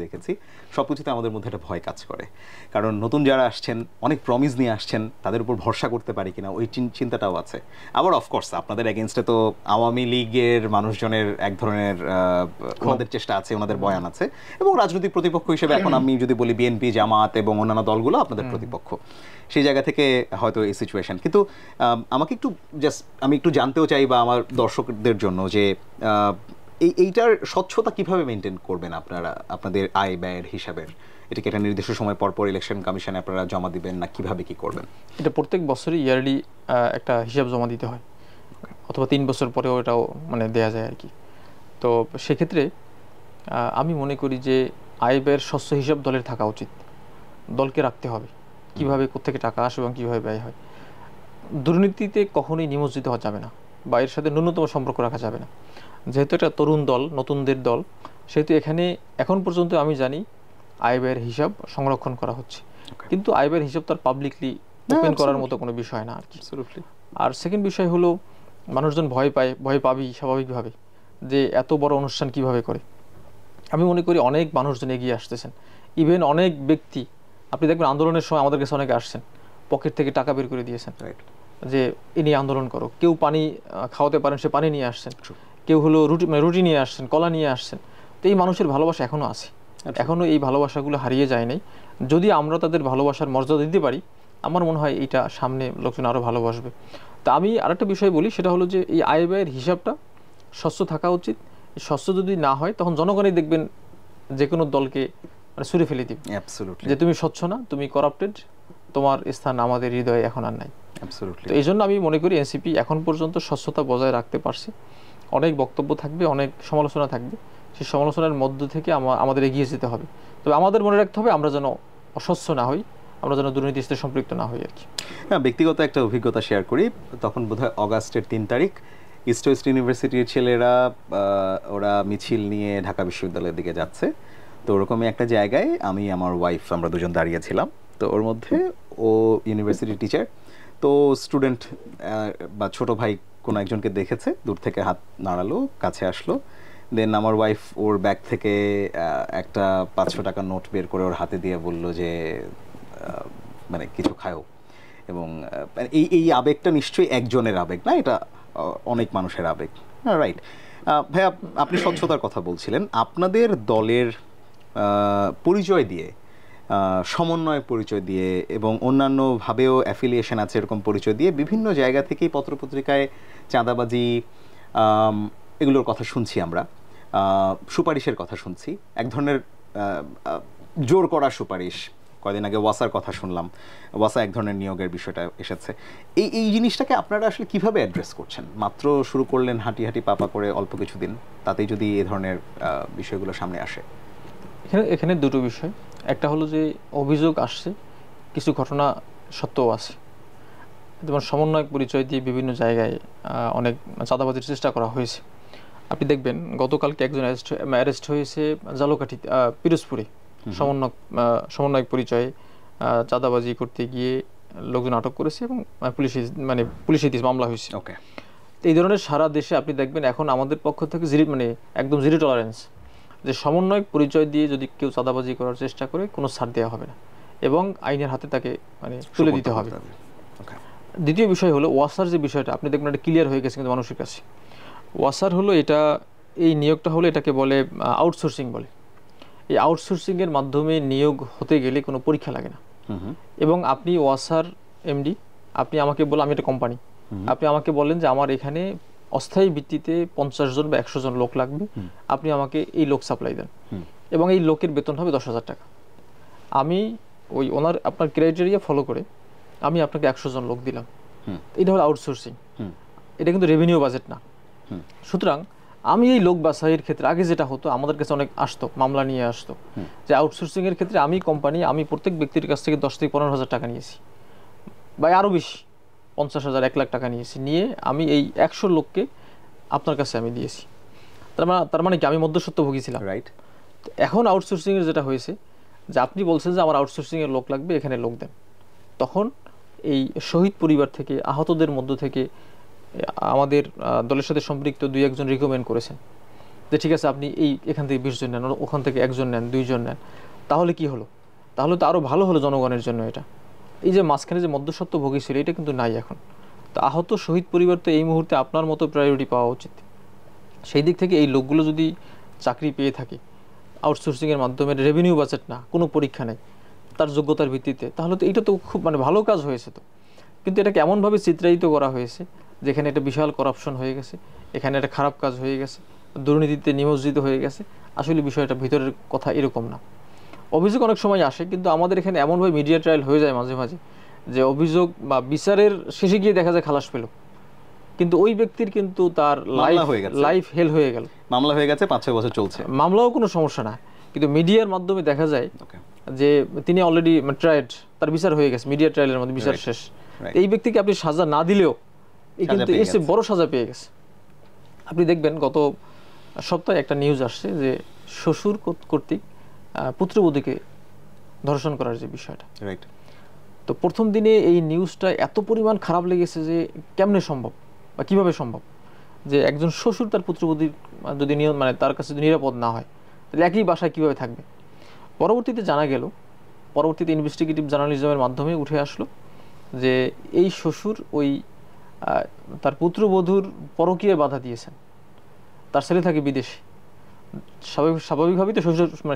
দেখেছি, সবকিছুতে আমাদের মধ্যে একটা ভয় কাজ করে। কারণ নতুন যারা আসছেন, অনেক প্রমিস নিয়ে আসছেন, তাদের উপর ভরসা করতে পারি কিনা ওই চিন্তাটাও আছে। আবার অফকোর্স আপনাদের এগেনস্টে তো আওয়ামী লীগের মানুষজনের এক ধরনের ওনাদের চেষ্টা আছে, ওনাদের বয়ান আছে, এবং রাজনৈতিক প্রতিপক্ষ হিসেবে এখন আমি যদি বলি বিএনপি, জামাত এবং অন্যান্য দলগুলো আপনাদের প্রতিপক্ষ, সেই জায়গা থেকে হয়তো এই সিচুয়েশন। কিন্তু আমাকে আমি একটু জানতেও চাই বা আমার দর্শকদের জন্য যে এইটার স্বচ্ছতা কিভাবে মেনটেন করবেন আপনারা, আপনাদের আয় ব্যয়ের হিসাবের? এটাকে একটা নির্দিষ্ট সময় পর ইলেকশন কমিশনে আপনারা জমা দিবেন না কিভাবে কি করবেন? এটা প্রত্যেক বছরই ইয়ারলি একটা হিসাব জমা দিতে হয়, অথবা 3 বছর পরেও এটাও মানে দেয়া যায় আর কি। তো সেক্ষেত্রে আমি মনে করি যে আয় ব্যয়ের স্বচ্ছ হিসাব দলের থাকা উচিত, দলকে রাখতে হবে কিভাবে কোত্থেকে টাকা আসে এবং কীভাবে ব্যয় হয়। দুর্নীতিতে কখনোই নিমজ্জিত হওয়া যাবে না বা এর সাথে ন্যূনতম সম্পর্ক রাখা যাবে না। যেহেতু এটা তরুণ দল, নতুনদের দল, সেহেতু এখানে এখন পর্যন্ত আমি জানি আয় ব্যয়ের হিসাব সংরক্ষণ করা হচ্ছে, কিন্তু আয় ব্যয়ের হিসাব তার পাবলিকলি ওপেন করার মতো কোনো বিষয় না আর কি। আর সেকেন্ড বিষয় হলো, মানুষজন ভয় পাবি স্বাভাবিকভাবে যে এত বড় অনুষ্ঠান কিভাবে করে। আমি মনে করি অনেক মানুষজন এগিয়ে আসতেছেন, ইভেন অনেক ব্যক্তি, আপনি দেখবেন আন্দোলনের সময় আমাদের কাছে অনেকে আসছেন, পকেট থেকে টাকা বের করে দিয়েছেন যে এ নিয়ে আন্দোলন করো। কেউ পানি খাওয়াতে পারেন, সে পানি নিয়ে আসছেন, কেউ হলো রুটি নিয়ে আসছেন, কলা নিয়ে আসছেন। তো এই মানুষের ভালোবাসা এখনও আছে, এখনও এই ভালোবাসাগুলো হারিয়ে যায় নাই। যদি আমরা তাদের ভালোবাসার মর্যাদা দিতে পারি, আমার মনে হয় এটা সামনে লোকজন আরও ভালোবাসবে। তা আমি আরেকটা বিষয় বলি, সেটা হলো যে এই আয় ব্যয়ের হিসাবটা স্বচ্ছ থাকা উচিত। স্বচ্ছ যদি না হয় তখন জনগণই দেখবেন যে কোনো দলকে মানে ছুঁড়ে ফেলে দিবে, অ্যাবসলিউটলি, যে তুমি স্বচ্ছ না, তুমি করাপ্টেড, তোমার স্থান আমাদের হৃদয়ে এখন আর নাই। অ্যাবসলিউটলি। তো এই জন্য আমি মনে করি এনসিপি এখন পর্যন্ত স্বচ্ছতা বজায় রাখতে পারছে। অনেক বক্তব্য থাকবে, অনেক সমালোচনা থাকবে, সেই সমালোচনার মধ্য থেকে আমাদের এগিয়ে যেতে হবে। তবে আমাদের মনে রাখতে হবে আমরা যেন অস্বচ্ছ না হই, আমরা যেন দুর্নীতির সাথে সম্পৃক্ত না হই আর কি। হ্যাঁ, ব্যক্তিগত একটা অভিজ্ঞতা শেয়ার করি। তখন বোধহয় অগাস্টের 3 তারিখ ইস্ট ওয়েস্ট ইউনিভার্সিটির ছেলেরা ওরা মিছিল নিয়ে ঢাকা বিশ্ববিদ্যালয়ের দিকে যাচ্ছে। তো ওরকমই একটা জায়গায় আমি, আমার ওয়াইফ, আমরা দুজন দাঁড়িয়েছিলাম। তো ওর মধ্যে ও ইউনিভার্সিটি টিচার, তো স্টুডেন্ট বা ছোট ভাই কোনো একজনকে দেখেছে, দূর থেকে হাত নাড়ালো, কাছে আসলো। দেন আমার ওয়াইফ ওর ব্যাগ থেকে একটা 500 টাকার নোট বের করে ওর হাতে দিয়ে বলল যে মানে কিছু খাও। এবং এই এই আবেগটা নিশ্চয়ই একজনের আবেগ না, এটা অনেক মানুষের আবেগ। রাইট ভাইয়া, আপনি স্বচ্ছতার কথা বলছিলেন। আপনাদের দলের পরিচয় দিয়ে, সমন্বয় পরিচয় দিয়ে এবং অন্যান্যভাবেও অ্যাফিলিয়েশন আছে এরকম পরিচয় দিয়ে বিভিন্ন জায়গা থেকেই পত্রপত্রিকায় চাঁদাবাজি এগুলোর কথা শুনছি আমরা, সুপারিশের কথা শুনছি, এক ধরনের জোর করা সুপারিশ। কয়দিন আগে ওয়াসার কথা শুনলাম, ওয়াসা এক ধরনের নিয়োগের বিষয়টা এসেছে। এই জিনিসটাকে আপনারা আসলে কিভাবে অ্যাড্রেস করছেন? মাত্র শুরু করলেন হাঁটি হাঁটি পাপা করে অল্প কিছুদিন, তাতেই যদি এই ধরনের বিষয়গুলো সামনে আসে? এখানে দুটো বিষয়। একটা হলো যে অভিযোগ আসছে, কিছু ঘটনা সত্যও আছে। যেমন সমন্বয়ক পরিচয় দিয়ে বিভিন্ন জায়গায় অনেক চাঁদাবাজির চেষ্টা করা হয়েছে। আপনি দেখবেন গতকালকে একজন অ্যারেস্ট হয়েছে জালকাঠি, পিরোজপুরে, সমন্বয়ক পরিচয়ে চাঁদাবাজি করতে গিয়ে লোকজন আটক করেছে এবং পুলিশে মামলা হয়েছে। ওকে, এই ধরনের সারা দেশে আপনি দেখবেন এখন আমাদের পক্ষ থেকে একদম জিরো টলারেন্স, যে সমন্বয়ক পরিচয় দিয়ে যদি কেউ চাঁদাবাজি করার চেষ্টা করে কোনো ছাড় দেওয়া হবে না এবং আইনের হাতে তাকে তুলে দিতে হবে। দ্বিতীয় বিষয় হলো ওয়াসার যে বিষয়টা, আপনি দেখবেন এটা ক্লিয়ার হয়ে গেছে কিন্তু মানুষের কাছে। ওয়াসার হলো এই নিয়োগটা হলো, এটাকে বলে আউটসোর্সিং বলে। এই আউটসোর্সিংয়ের মাধ্যমে নিয়োগ হতে গেলে কোনো পরীক্ষা লাগে না। এবং আপনি ওয়াসার এমডি, আপনি আমাকে বলেন, আমি একটা কোম্পানি, আপনি আমাকে বলেন যে আমার এখানে অস্থায়ী ভিত্তিতে 50 জন বা 100 জন লোক লাগবে, আপনি আমাকে এই লোক সাপ্লাই দেন এবং এই লোকের বেতন হবে 10,000 টাকা। আমি আপনার ক্রাইটেরিয়া ফলো করে আমি আপনাকে 100 জন লোক দিলাম, এটা হলো আউটসোর্সিং। এটা কিন্তু রেভিনিউ বাজেট না। সুতরাং আমি এই লোক বাছাইয়ের ক্ষেত্রে আগে যেটা হতো, আমাদের কাছে অনেক আসতো, মামলা নিয়ে আসতো, যে আউটসোর্সিং এর ক্ষেত্রে আমি প্রত্যেক ব্যক্তির কাছ থেকে 10 থেকে 15,000 টাকা নিয়েছি বা আরও বেশি, 50,000, 1 লাখ টাকা নিয়েছি, নিয়ে আমি এই 100 লোককে আপনার কাছে আমি দিয়েছি। তার মানে কি আমি মধ্যস্বত্বভোগী ছিলাম। রাইট। এখন আউটসোর্সিং এর যেটা হয়েছে যে আপনি বলছেন যে আমার আউটসোর্সিং এর লোক লাগবে, এখানে লোক দেন। তখন এই শহীদ পরিবার থেকে, আহতদের মধ্য থেকে আমাদের দলের সাথে সম্পৃক্ত 2-1 জন রিকমেন্ড করেছেন যে ঠিক আছে আপনি এখান থেকে 20 জন নেন, ওখান থেকে 1 জন নেন, 2 জন নেন। তাহলে কি হলো? তাহলে তো আরও ভালো হলো জনগণের জন্য। এটা এই যে মাঝখানে যে মধ্যস্বত্বভোগী ছিল, এটা কিন্তু নাই এখন। তো আহত শহীদ পরিবার তো এই মুহূর্তে আপনার মতো প্রায়োরিটি পাওয়া উচিত। সেই দিক থেকে এই লোকগুলো যদি চাকরি পেয়ে থাকে আউটসোর্সিংয়ের মাধ্যমে, রেভিনিউ বাজেট না, কোনো পরীক্ষা নেই, তার যোগ্যতার ভিত্তিতে, তাহলে তো এটা তো খুব ভালো কাজ হয়েছে। তো কিন্তু এটাকে এমনভাবে চিত্রায়িত করা হয়েছে যেখানে এটা বিশাল করাপশন হয়ে গেছে, এখানে একটা খারাপ কাজ হয়ে গেছে, দুর্নীতিতে নিমজ্জিত হয়ে গেছে। আসলে বিষয়টা ভিতরের কথা এরকম না। অভিযোগ অনেক সময় আসে, কিন্তু আমাদের এখানে এমনভাবে মিডিয়া ট্রায়াল হয়ে যায় মাঝে মাঝে যে অভিযোগ বা বিচারের শেষে গিয়ে দেখা যায় খালাস পেল, কিন্তু ওই ব্যক্তির কিন্তু তার লাইফ হেল হয়ে গেল, মামলা হয়ে গেছে, 5-6 বছর চলছে, মামলাও কোনো সমস্যা না, কিন্তু মিডিয়ার মাধ্যমে দেখা যায় যে তিনি অলরেডি ট্রায়েড, তার বিচার হয়ে গেছে, মিডিয়া ট্রায়ালের মধ্যে বিচার শেষ। এই ব্যক্তিকে আপনি সাজা না দিলেও কিন্তু এর চেয়ে বড় সাজা পেয়ে গেছে। আপনি দেখবেন গত সপ্তাহে একটা নিউজ আসছে যে শ্বশুর কর্তৃক পুত্রবধূকে ধর্ষণ করার যে বিষয়টা। রাইট। তো প্রথম দিনে এই নিউজটা এত পরিমাণ খারাপ লেগেছে যে কেমনে সম্ভব বা কিভাবে সম্ভব যে একজন শ্বশুর তার পুত্রবধূর যদি তার কাছে যদি নিরাপদ না হয়, তাহলে একই বাসায় কিভাবে থাকবে। পরবর্তীতে জানা গেল, পরবর্তীতে ইনভেস্টিগেটিভ জার্নালিজমের মাধ্যমে উঠে আসলো যে এই শ্বশুর তার পুত্রবধূর পরকীয়ায় বাধা দিয়েছেন। তার ছেলে থাকে বিদেশে, স্বাভাবিকভাবেই তো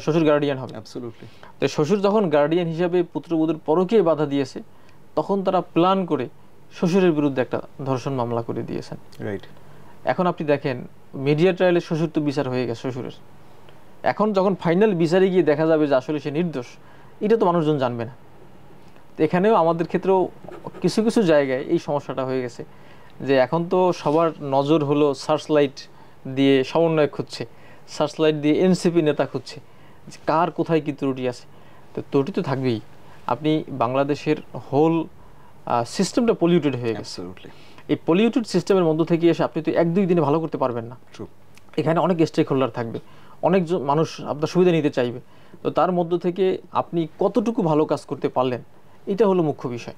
শ্বশুর গার্ডিয়ান হবে। অ্যাবসলিউটলি। তো শ্বশুর যখন গার্ডিয়ান হিসাবে পুত্রবধূর পরকীয়ায় বাধা দিয়েছে, তখন তারা প্ল্যান করে শ্বশুরের বিরুদ্ধে একটা ধর্ষণ মামলা করে দিয়েছেন। রাইট। এখন আপনি দেখেন মিডিয়া ট্রায়ালে শ্বশুর তো বিচার হয়ে গেছে শ্বশুরের, এখন যখন ফাইনাল বিচারে গিয়ে দেখা যাবে যে আসলে সে নির্দোষ, এটা তো মানুষজন জানবে না। তো এখানেও আমাদের ক্ষেত্রেও কিছু কিছু জায়গায় এই সমস্যাটা হয়ে গেছে যে এখন তো সবার নজর হলো সার্চ লাইট দিয়ে সমন্বয় খুঁজছে, সার্চ লাইট দিয়ে এনসিপি নেতা খুঁজছে যে কার কোথায় কি ত্রুটি আছে। তো ত্রুটি তো থাকবেই। আপনি বাংলাদেশের হোল সিস্টেমটা পলিউটেড হয়ে গেছে। এই পলিউটেড সিস্টেমের মধ্য থেকে এসে আপনি তো 1-2 দিনে ভালো করতে পারবেন না। এখানে অনেক স্টেক হোল্ডার থাকবে, অনেকজন মানুষ আপনার সুবিধা নিতে চাইবে। তো তার মধ্য থেকে আপনি কতটুকু ভালো কাজ করতে পারলেন, এটা হলো মুখ্য বিষয়।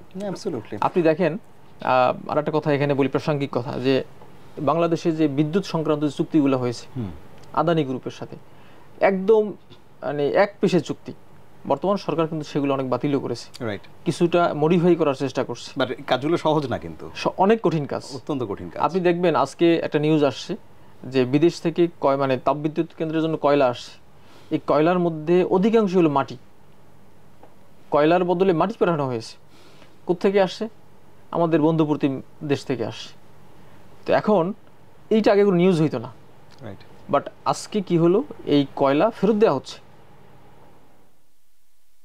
আপনি দেখেন আর একটা কথা এখানে বলি, প্রাসঙ্গিক কথা, যে বাংলাদেশে যে বিদ্যুৎ সংক্রান্ত যে চুক্তিগুলো হয়েছে আদানি গ্রুপের সাথে, একদম মানে এক পেশে চুক্তি। বর্তমান সরকার কিন্তু সেগুলো অনেক বাতিলও করেছে, কিছুটা মডিফাই করার চেষ্টা করছে। কাজগুলো সহজ না, কিন্তু অনেক কঠিন কাজ, অত্যন্ত কঠিন কাজ। আপনি দেখবেন আজকে একটা নিউজ আসছে যে বিদেশ থেকে মানে তাপবিদ্যুৎ কেন্দ্রের জন্য কয়লা আসছে, এই কয়লার মধ্যে অধিকাংশ হলো মাটি, কয়লার বদলে মাটি পাঠানো হয়েছে। কোত্থেকে আসছে? আমাদের বন্ধুপ্রতিম দেশ থেকে আসছে। তো এখন এইটা আগে কোনো নিউজ হইতো না, বাট আজকে কি হলো, এই কয়লা ফেরত দেওয়া হচ্ছে।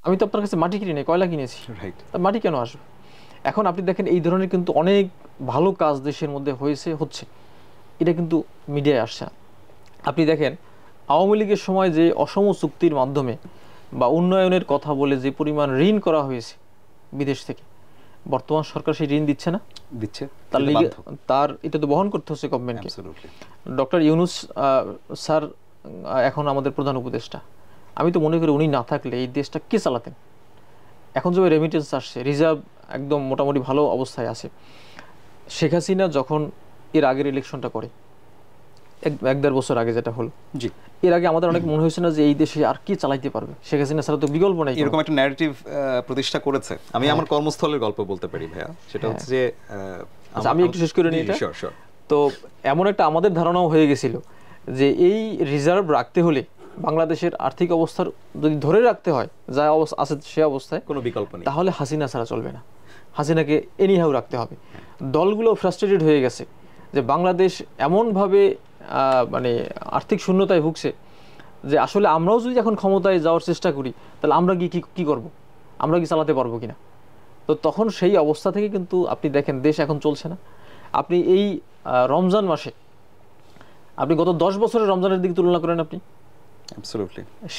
আমি তো আপনার কাছে মাটি কিনে নেই, কয়লা কিনেছি, মাটি কেন আসবে? এখন আপনি দেখেন এই ধরনের কিন্তু অনেক ভালো কাজ দেশের মধ্যে হচ্ছে, এটা কিন্তু মিডিয়ায় আসছে। আপনি দেখেন আওয়ামী লীগের সময় যে অসম চুক্তির মাধ্যমে বা উন্নয়নের কথা বলে যে পরিমাণ ঋণ করা হয়েছে বিদেশ থেকে, বর্তমান সরকার সেই ঋণ দিচ্ছে না, তার এটা তো বহন করতে হচ্ছে গভর্নমেন্টকে। ডক্টর ইউনূস স্যার এখন আমাদের প্রধান উপদেষ্টা, আমি তো মনে করি উনি না থাকলে এই দেশটা কে চালাতেন? এখন যে রেমিটেন্স আসছে, রিজার্ভ একদম মোটামুটি ভালো অবস্থায় আছে। শেখ হাসিনা যখন এর আগের ইলেকশনটা করে 1-1.5 বছর আগে যেটা হলো, এর আগে আমাদের অনেক মনে হয়েছে না যে এই দেশে আর কি চালাইতে পারবে, শেখ হাসিনা ছাড়া তো বিকল্প নাই। এরকম একটা ন্যারেটিভ প্রতিষ্ঠা করেছে। আমি আমার কর্মস্থলের গল্প বলতে পারি ভাইয়া, সেটা হচ্ছে যে আমি একটু শেষ করে নিই এটা। তো এমন একটা আমাদের ধারণাও হয়ে গেছিল যে এই রিজার্ভ রাখতে হলে বাংলাদেশের আর্থিক অবস্থার যদি ধরে রাখতে হয় যা আছে সে অবস্থায়, কোনো বিকল্প নেই, তাহলে হাসিনা ছাড়া চলবে না, হাসিনাকে এনিহাউ রাখতে হবে। দলগুলো ফ্রাস্ট্রেটেড হয়ে গেছে যে বাংলাদেশ এমনভাবে মানে আর্থিক শূন্যতায় ভুগছে যে আসলে আমরাও যদি এখন ক্ষমতায় যাওয়ার চেষ্টা করি তাহলে আমরা কি করব, আমরা কি চালাতে পারবো কিনা। তো তখন সেই অবস্থা থেকে কিন্তু আপনি দেখেন দেশ এখন চলছে না। আপনি এই রমজান মাসে আপনি গত 10 বছরের রমজানের দিকে তুলনা করেন, আপনি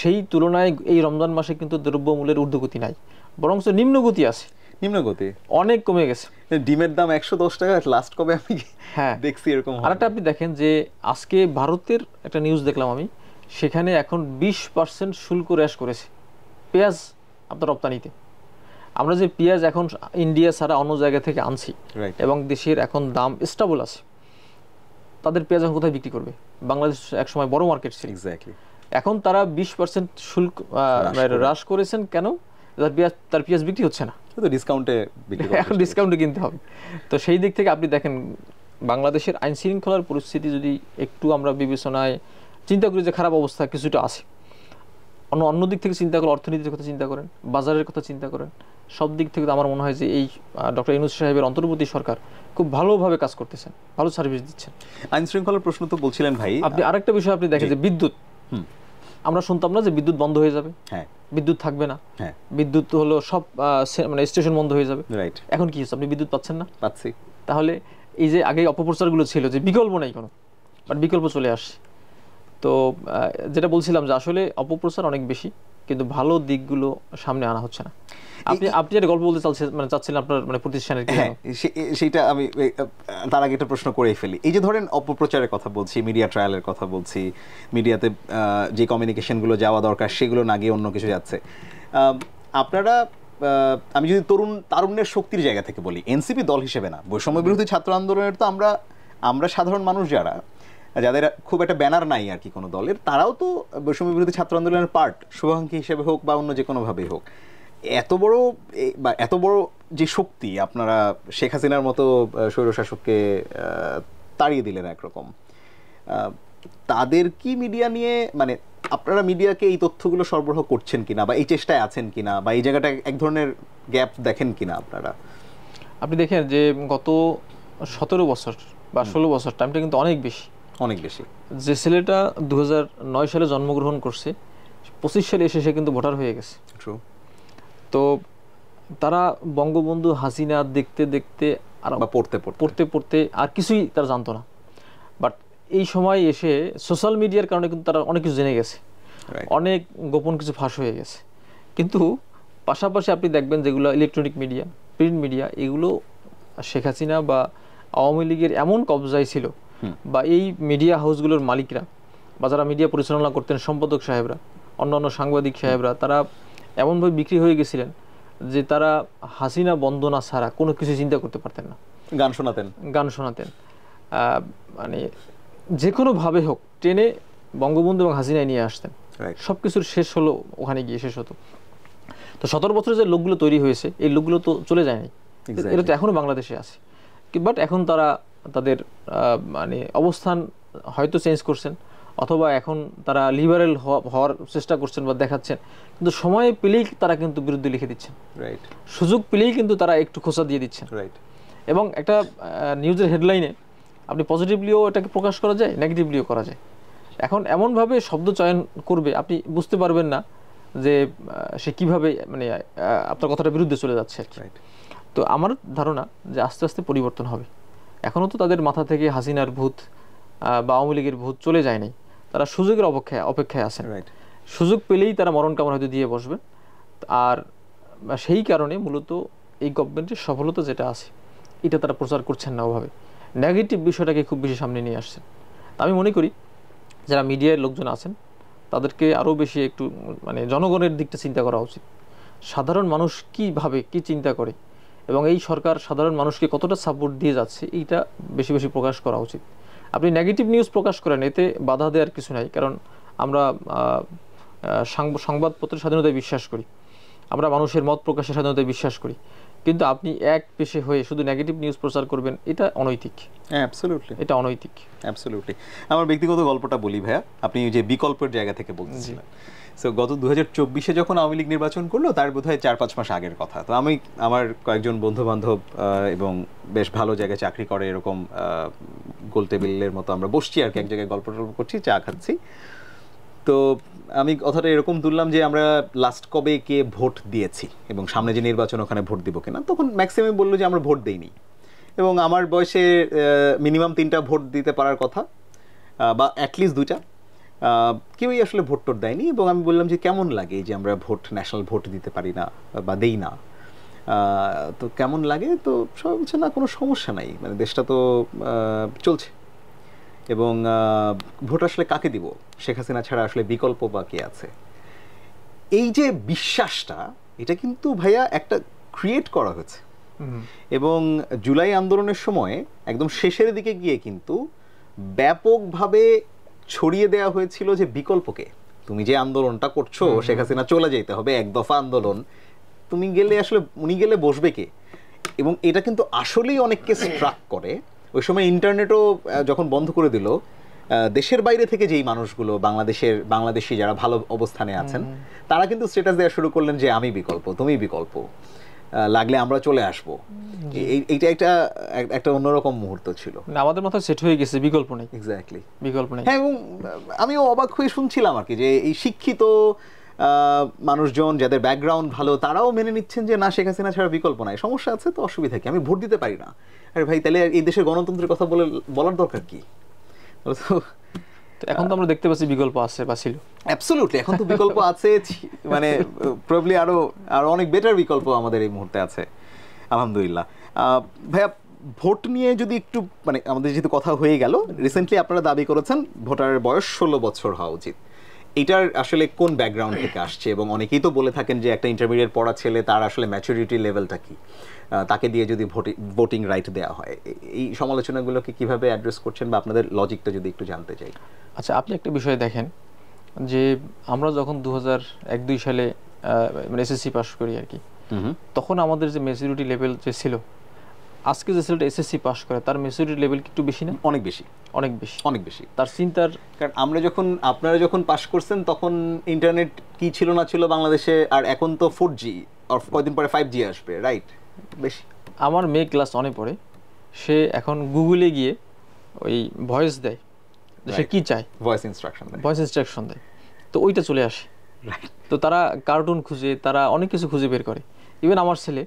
সেই তুলনায় এই রমজান মাসে কিন্তু দ্রব্যমূল্যের ঊর্ধ্বগতি নাই, বরং নিম্নগতি আছে, নিম্নগতি অনেক কমে গেছে। ডিমের দাম 110 টাকা লাস্ট কবে আমি দেখছি এরকম। আরেকটা আপনি দেখেন যে আজকে ভারতের একটা নিউজ দেখলাম আমি, সেখানে এখন 20% শুল্ক হ্রাস করেছে পেঁয়াজ আপনার রপ্তানিতে। আমরা যে পেঁয়াজ এখন ইন্ডিয়া ছাড়া অন্য জায়গা থেকে আনছি এবং দেশের এখন দাম স্টেবল আছে, তাদের পেঁয়াজ এখন কোথায় বিক্রি করবে? বাংলাদেশ একসময় বড় মার্কেট ছিল, এখন তারা 20% শুল্ক হ্রাস করেছেন। কেন? তার পেঁয়াজ বিক্রি হচ্ছে না, ডিসকাউন্টে কিনতে হবে। তো সেই দিক থেকে আপনি দেখেন বাংলাদেশের আইন শৃঙ্খলার পরিস্থিতি যদি একটু আমরা বিবেচনায় চিন্তা করি যে খারাপ অবস্থা কিছুটা আছে, অন্য দিক থেকে চিন্তা করেন, অর্থনীতির কথা চিন্তা করেন, বাজারের কথা চিন্তা করেন, সব দিক থেকে আমার মনে হয় যে এই ডক্টর ইউনূস সাহেবের অন্তর্বর্তী সরকার খুব ভালোভাবে কাজ করতেছেন, ভালো সার্ভিস দিচ্ছেন। আইন শৃঙ্খলার প্রশ্ন তো বলছিলেন ভাই, আপনি আরেকটা বিষয় আপনি দেখেন যে বিদ্যুৎ, আমরা শুনতাম না যে বিদ্যুৎ বন্ধ হয়ে যাবে, বিদ্যুৎ থাকবে না, বিদ্যুৎ হলো সব মানে স্টেশন বন্ধ হয়ে যাবে। এখন কি হচ্ছে? আপনি বিদ্যুৎ পাচ্ছেন না? পাচ্ছি। তাহলে এই যে আগে অপপ্রচারগুলো ছিল যে বিকল্প নেই কোনো, বাট বিকল্প চলে আসছে। তো যেটা বলছিলাম যে আসলে অপপ্রচার অনেক বেশি, কিন্তু ভালো দিকগুলো সামনে আনা হচ্ছে না। আপনি একটা গল্প বলতে চাচ্ছিলেন আপনার মানে প্রতিষ্ঠানের, সেইটা আমি তার আগে একটা প্রশ্ন করেই ফেলি। এই যে ধরেন অপপ্রচারের কথা বলছি, মিডিয়া ট্রায়ালের কথা বলছি, মিডিয়াতে যে কমিউনিকেশনগুলো যাওয়া দরকার সেগুলো না গিয়ে অন্য কিছু যাচ্ছে। আপনারা, আমি যদি তারুণ্যের শক্তির জায়গা থেকে বলি, এনসিপি দল হিসেবে না, বৈষম্য বিরোধী ছাত্র আন্দোলনের তো আমরা সাধারণ মানুষ যাদের খুব একটা ব্যানার নাই আর কি কোনো দলের, তারাও তো বৈষম্য বিরোধী ছাত্র আন্দোলনের পার্ট, শুভাকাঙ্ক্ষী হিসেবে হোক বা অন্য যে কোনোভাবেই হোক। এত বড় যে শক্তি, আপনারা শেখ হাসিনার মতো স্বৈরশাসককে তাড়িয়ে দিলেন একরকম, তাদের কি মিডিয়া নিয়ে মানে আপনারা মিডিয়াকে এই তথ্যগুলো সরবরাহ করছেন কিনা, বা এই চেষ্টায় আছেন কিনা, বা এই জায়গাটা এক ধরনের গ্যাপ দেখেন কিনা আপনারা? আপনি দেখেন যে গত 17 বছর বা 16 বছর টাইমটা কিন্তু অনেক বেশি, অনেক বেশি। যে ছেলেটা 2009 সালে জন্মগ্রহণ করছে, 25 সালে এসে সে কিন্তু ভোটার হয়ে গেছে। ট্রু। তো তারা বঙ্গবন্ধু হাসিনা দেখতে দেখতে আর বা পড়তে পড়তে পড়তে আর কিছুই তারা জানতো না, বাট এই সময় এসে সোশ্যাল মিডিয়ার কারণে কিন্তু তারা অনেক কিছু জেনে গেছে, অনেক গোপন কিছু ফাঁস হয়ে গেছে। কিন্তু পাশাপাশি আপনি দেখবেন যেগুলো ইলেকট্রনিক মিডিয়া, প্রিন্ট মিডিয়া, এগুলো শেখ হাসিনা বা আওয়ামী লীগের এমন কবজায় ছিল, বা এই মিডিয়া হাউসগুলোর মালিকরা বা যারা মিডিয়া পরিচালনা করতেন, সম্পাদক সাহেবরা, অন্যান্য সাংবাদিক সাহেবরা, তারা এমনভাবে বিক্রি হয়ে গেছিলেন যে তারা হাসিনা বন্দনা ছাড়া কোনো কিছু চিন্তা করতে পারতেন না। গান শোনাতেন, মানে যে কোনোভাবে হোক ট্রেনে বঙ্গবন্ধু এবং হাসিনায় নিয়ে আসতেন, সব কিছুর শেষ হলো ওখানে গিয়ে শেষ হতো। তো 17 বছরে যে লোকগুলো তৈরি হয়েছে, এই লোকগুলো তো চলে যায়নি, এটা তো এখনো বাংলাদেশে আছে, বাট এখন তারা তাদের মানে অবস্থান হয়তো চেঞ্জ করছেন, অথবা এখন তারা লিবারেল হওয়ার চেষ্টা করছেন বা দেখাচ্ছেন, কিন্তু সময় পেলেই তারা কিন্তু বিরুদ্ধে লিখে দিচ্ছেন, সুযোগ পেলেই কিন্তু তারা একটু খোঁচা দিয়ে দিচ্ছেন। এবং একটা নিউজের হেডলাইনে আপনি পজিটিভলিও এটাকে প্রকাশ করা যায়, নেগেটিভলিও করা যায়। এখন এমনভাবে শব্দ চয়ন করবে আপনি বুঝতে পারবেন না যে সে কিভাবে মানে আপনার কথাটা বিরুদ্ধে চলে যাচ্ছে। তো আমার ধারণা যে আস্তে আস্তে পরিবর্তন হবে। এখনও তো তাদের মাথা থেকে হাসিনার ভূত বা আওয়ামী লীগের ভূত চলে যায়নি, তারা সুযোগের অপেক্ষায় আছেন। সুযোগ পেলেই তারা মরণ কামড় হয়তো দিয়ে বসবেন। আর সেই কারণে মূলত এই গভর্নমেন্টের সফলতা যেটা আছে এটা তারা প্রচার করছেন না, ওভাবে নেগেটিভ বিষয়টাকে খুব বেশি সামনে নিয়ে আসছেন। আমি মনে করি যারা মিডিয়ার লোকজন আছেন তাদেরকে আরও বেশি একটু মানে জনগণের দিকটা চিন্তা করা উচিত। সাধারণ মানুষ কী ভাবে, কী চিন্তা করে, এবং এই সরকার সাধারণ মানুষকে কতটা সাপোর্ট দিয়ে যাচ্ছে, এইটা বেশি বেশি প্রকাশ করা উচিত। আপনি নেগেটিভ নিউজ প্রকাশ করেন, এতে বাধা দেওয়ার কিছু নাই, কারণ আমরা সংবাদপত্রের স্বাধীনতায় বিশ্বাস করি, আমরা মানুষের মত প্রকাশের স্বাধীনতায় বিশ্বাস করি, কিন্তু আপনি এক পেশে হয়ে শুধু নেগেটিভ নিউজ প্রচার করবেন, এটা অনৈতিক। অ্যাবসলিউটলি, এটা অনৈতিক। অ্যাবসলিউটলি। আমার ব্যক্তিগত গল্পটা বলি ভাইয়া, আপনি যে বিকল্পের জায়গা থেকে বলছিলেন। সো গত 2024-এ যখন আওয়ামী লীগ নির্বাচন করলো, তার বোধহয় 4-5 মাস আগের কথা। তো আমি আমার কয়েকজন বন্ধু বান্ধব এবং বেশ ভালো জায়গায় চাকরি করে এরকম গোল টেবিলের মতো আমরা বসছি আর কি, এক জায়গায় গল্প টল্প করছি, চা খাচ্ছি। তো আমি কথাটা এরকম তুললাম যে আমরা লাস্ট কবে কে ভোট দিয়েছি এবং সামনে যে নির্বাচন ওখানে ভোট দিব কিনা। তখন ম্যাক্সিমাম বললো যে আমরা ভোট দেইনি, এবং আমার বয়সে মিনিমাম 3টা ভোট দিতে পারার কথা, বা অ্যাটলিস্ট 2টা, কেউই আসলে ভোট টোট দেয়নি। এবং আমি বললাম যে কেমন লাগে যে আমরা ন্যাশনাল ভোট দিতে পারি না বা দেই না, তো কেমন লাগে? তো সবাই বলছে না কোনো সমস্যা নাই, মানে দেশটা তো চলছে, এবং ভোট আসলে কাকে দিব, শেখ হাসিনা ছাড়া আসলে বিকল্প বা কে আছে। এই যে বিশ্বাসটা, এটা কিন্তু ভাইয়া একটা ক্রিয়েট করা হয়েছে, এবং জুলাই আন্দোলনের সময় একদম শেষের দিকে গিয়ে কিন্তু ব্যাপকভাবে ছড়িয়ে দেওয়া হয়েছিল যে বিকল্পকে, তুমি যে আন্দোলনটা করছো শেখ হাসিনা চলে যেতে হবে, এক দফা আন্দোলন, তুমি গেলে আসলে উনি গেলে বসবে কে। এবং এটা কিন্তু আসলেই অনেককে স্ট্রাক করে। ওই সময় ইন্টারনেটও যখন বন্ধ করে দিল, দেশের বাইরে থেকে যেই মানুষগুলো বাংলাদেশি যারা ভালো অবস্থানে আছেন, তারা কিন্তু স্ট্যাটাস দেওয়া শুরু করলেন যে আমি বিকল্প, তুমি বিকল্প, লাগলে আমরা চলে আসবো। এইটা একটা অন্যরকম মুহূর্ত ছিল, আমাদের মাথায় সেট হয়ে গেছে বিকল্প নেই। এক্স্যাক্টলি, বিকল্প নেই। হ্যাঁ, এবং আমিও অবাক হয়ে শুনছিলাম আর কি যে এই শিক্ষিত মানুষজন যাদের ব্যাকগ্রাউন্ড ভালো, তারাও মেনে নিচ্ছেন যে না, শেখ হাসিনা ছাড়া বিকল্প নাই, সমস্যা আছে তো অসুবিধা কি, আমি ভোট দিতে পারি না। আরে ভাই, তাহলে এই দেশের গণতন্ত্রের কথা বলার দরকার কি? এখন তো আমরা দেখতে পাচ্ছি বিকল্প আছে বা ছিল। অ্যাবসলিউটলি, এখন তো বিকল্প আছে, মানে প্রবাবলি আরো অনেক বেটার বিকল্প আমাদের এই মুহূর্তে আছে, আলহামদুলিল্লাহ। ভাইয়া, ভোট নিয়ে যদি একটু, মানে আমাদের যেহেতু কথা হয়ে গেল, রিসেন্টলি আপনারা দাবি করেছেন ভোটারের বয়স 16 বছর হওয়া উচিত। এটার আসলে কোন ব্যাকগ্রাউন্ড থেকে আসছে? এবং অনেকেই তো বলে থাকেন যে একটা ইন্টারমিডিয়েট পড়া ছেলে, তার আসলে ম্যাচুরিটি লেভেলটা কি, তাকে দিয়ে যদি ভোটিং রাইট দেওয়া হয়, এই সমালোচনাগুলোকে কিভাবে অ্যাড্রেস করছেন বা আপনাদের লজিকটা যদি একটু জানতে চাই। আচ্ছা, আপনি একটা বিষয় দেখেন যে আমরা যখন 2001-2 সালে মানে এসএসসি পাস করি আর কি, তখন আমাদের যে ম্যাচুরিটি লেভেল যে ছিল, আজকে যে ছেলেটা এসএসসি পাস করে তার ম্যাচুরিটি লেভেল কি একটু বেশি না? অনেক বেশি, অনেক বেশি, অনেক বেশি। তার চিন্তার, কারণ আপনারা যখন পাস করছেন তখন ইন্টারনেট কি ছিল না ছিল বাংলাদেশে, আর এখন তো 4G, আর কয়দিন পরে 5G আসবে, রাইট? বেশি আমার মেয়ে ক্লাস 1-এ পড়ে, সে এখন গুগলে গিয়ে ওই ভয়েস দেয় যে সে কি চায়, ভয়েস ইনস্ট্রাকশন দেয়, তো ওইটা চলে আসে। তো তারা কার্টুন খুঁজে, তারা অনেক কিছু খুঁজে বের করে। ইভেন আমার ছেলে,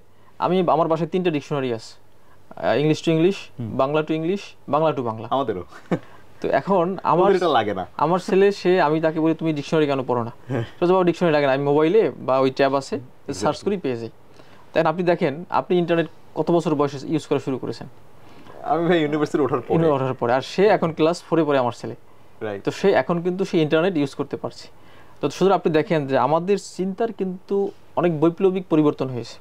আমার বাসায় 3টা ডিকশনারি আছে, English to English, Bangla to English, Bangla to Bangla. আমাদেরও। তো এখন আমার ছেলে, আমি তাকে বলি তুমি ডিকশনারি কেন পড়ো না, ডিকশনারি লাগে না, আমি মোবাইলে বা ওই ট্যাব আছে সার্চ করি পেয়ে যাই। তাই আপনি দেখেন, আপনি ইন্টারনেট কত বছর বয়সে ইউজ করা শুরু করেছেন? আমি ভাই ইউনিভার্সিটি ওঠার পরে। আর সে এখন ক্লাস 4-এ পড়ে আমার ছেলে। তো সে এখন কিন্তু সে ইন্টারনেট ইউজ করতে পারছে। তো শুধু আপনি দেখেন যে আমাদের চিন্তার কিন্তু অনেক বৈপ্লবিক পরিবর্তন হয়েছে।